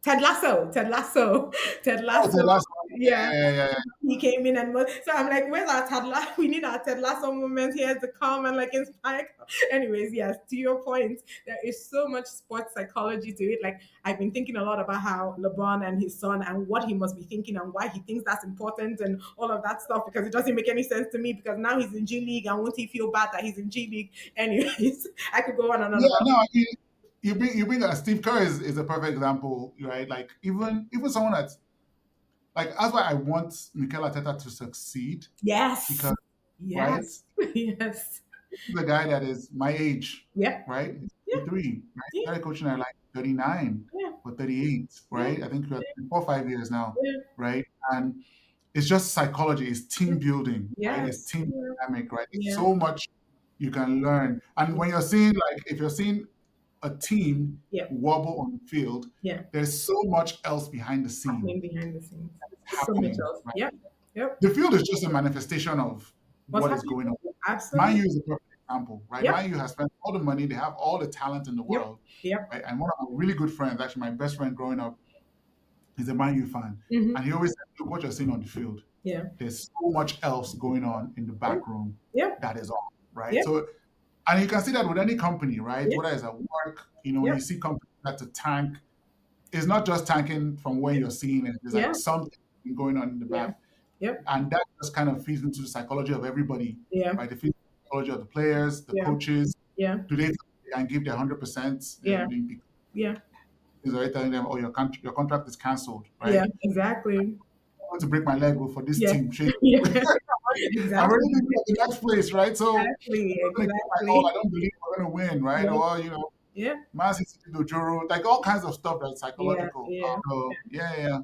Ted Lasso, Ted Lasso, Ted oh, Lasso. the last one. Yeah, Yeah, yeah, yeah. he came in and so I'm like, where's our Ted Lasso? We need our Ted Lasso moment here to come and like inspire. Anyways, yes, to your point, there is so much sports psychology to it. Like I've been thinking a lot about how LeBron and his son and what he must be thinking and why he thinks that's important and all of that stuff because it doesn't make any sense to me because now he's in G League and won't he feel bad that he's in G League? Anyways, I could go on and on Yeah, about. no, I mean, you bring Steve Kerr is a perfect example, right? Like even someone that's like that's why I want Mikel Arteta to succeed Yes, because right, yes, yes. this is a guy that is my age, Yep. right? He's Yeah. 33, right? Yeah. Started coaching at like 39 Yeah. or 38, Yeah. right? I think we're 4 or 5 years now, Yeah. right? And it's just psychology, it's Yeah. team building, right? It's Yes. team Yeah. dynamic, right? It's Yeah. so much you can learn. And when you're seeing like if you're seeing a team Yeah. wobble on the field, Yeah. there's so much else behind the Happening scene behind the scenes. So much happening, else. right? Yep. Yep. The field is just a manifestation of What's what is happening? going on. Man Absolutely. U is a perfect example, right? Yep. Man U has spent all the money, they have all the talent in the Yep. world, Yep. right? And one of my really good friends, actually my best friend growing up, is a Man U fan. And Mm-hmm. he always said, look what you're seeing on the field. Yeah. There's so much else going on in the Yep. back room Yep. that is on, right? Yep. So and you can see that with any company, right? Yep. Whether it's at work, when you Yep. see companies that to tank, it's not just tanking from where you're seeing it. There's like Yeah. something going on in the Yeah. back. Yep. And that just kind of feeds into the psychology of everybody, Yeah. right? It feeds into psychology of the players, the Yeah. coaches. Yeah. Do they and give their 100%? Yeah. And Yeah. is already telling them, oh, your contract is cancelled, Yeah. right? Exactly. I want to break my leg for this Yeah. team. Shake. Yeah. I'm Exactly. already thinking of the next place, right? So Exactly. I'm not going to give my all. I Exactly. don't believe we're going to win, right? Yeah. Or, Yeah. Man City to Joro, like all kinds of stuff that's Yeah. psychological. Yeah. So, yeah.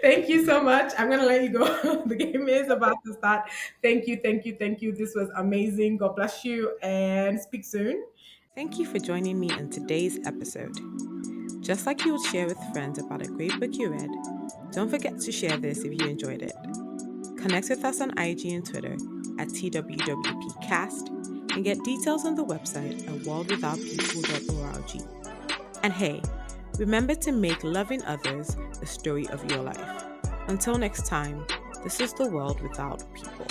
Thank you so much. I'm gonna let you go. The game is about to start. Thank you. Thank you. Thank you. This was amazing. God bless you and speak soon. Thank you for joining me in today's episode. Just like you would share with friends about a great book you read, don't forget to share this if you enjoyed it. Connect with us on IG and Twitter at TWWPcast and get details on the website at worldwithoutpeople.org. And hey, remember to make loving others the story of your life. Until next time, this is the world without people.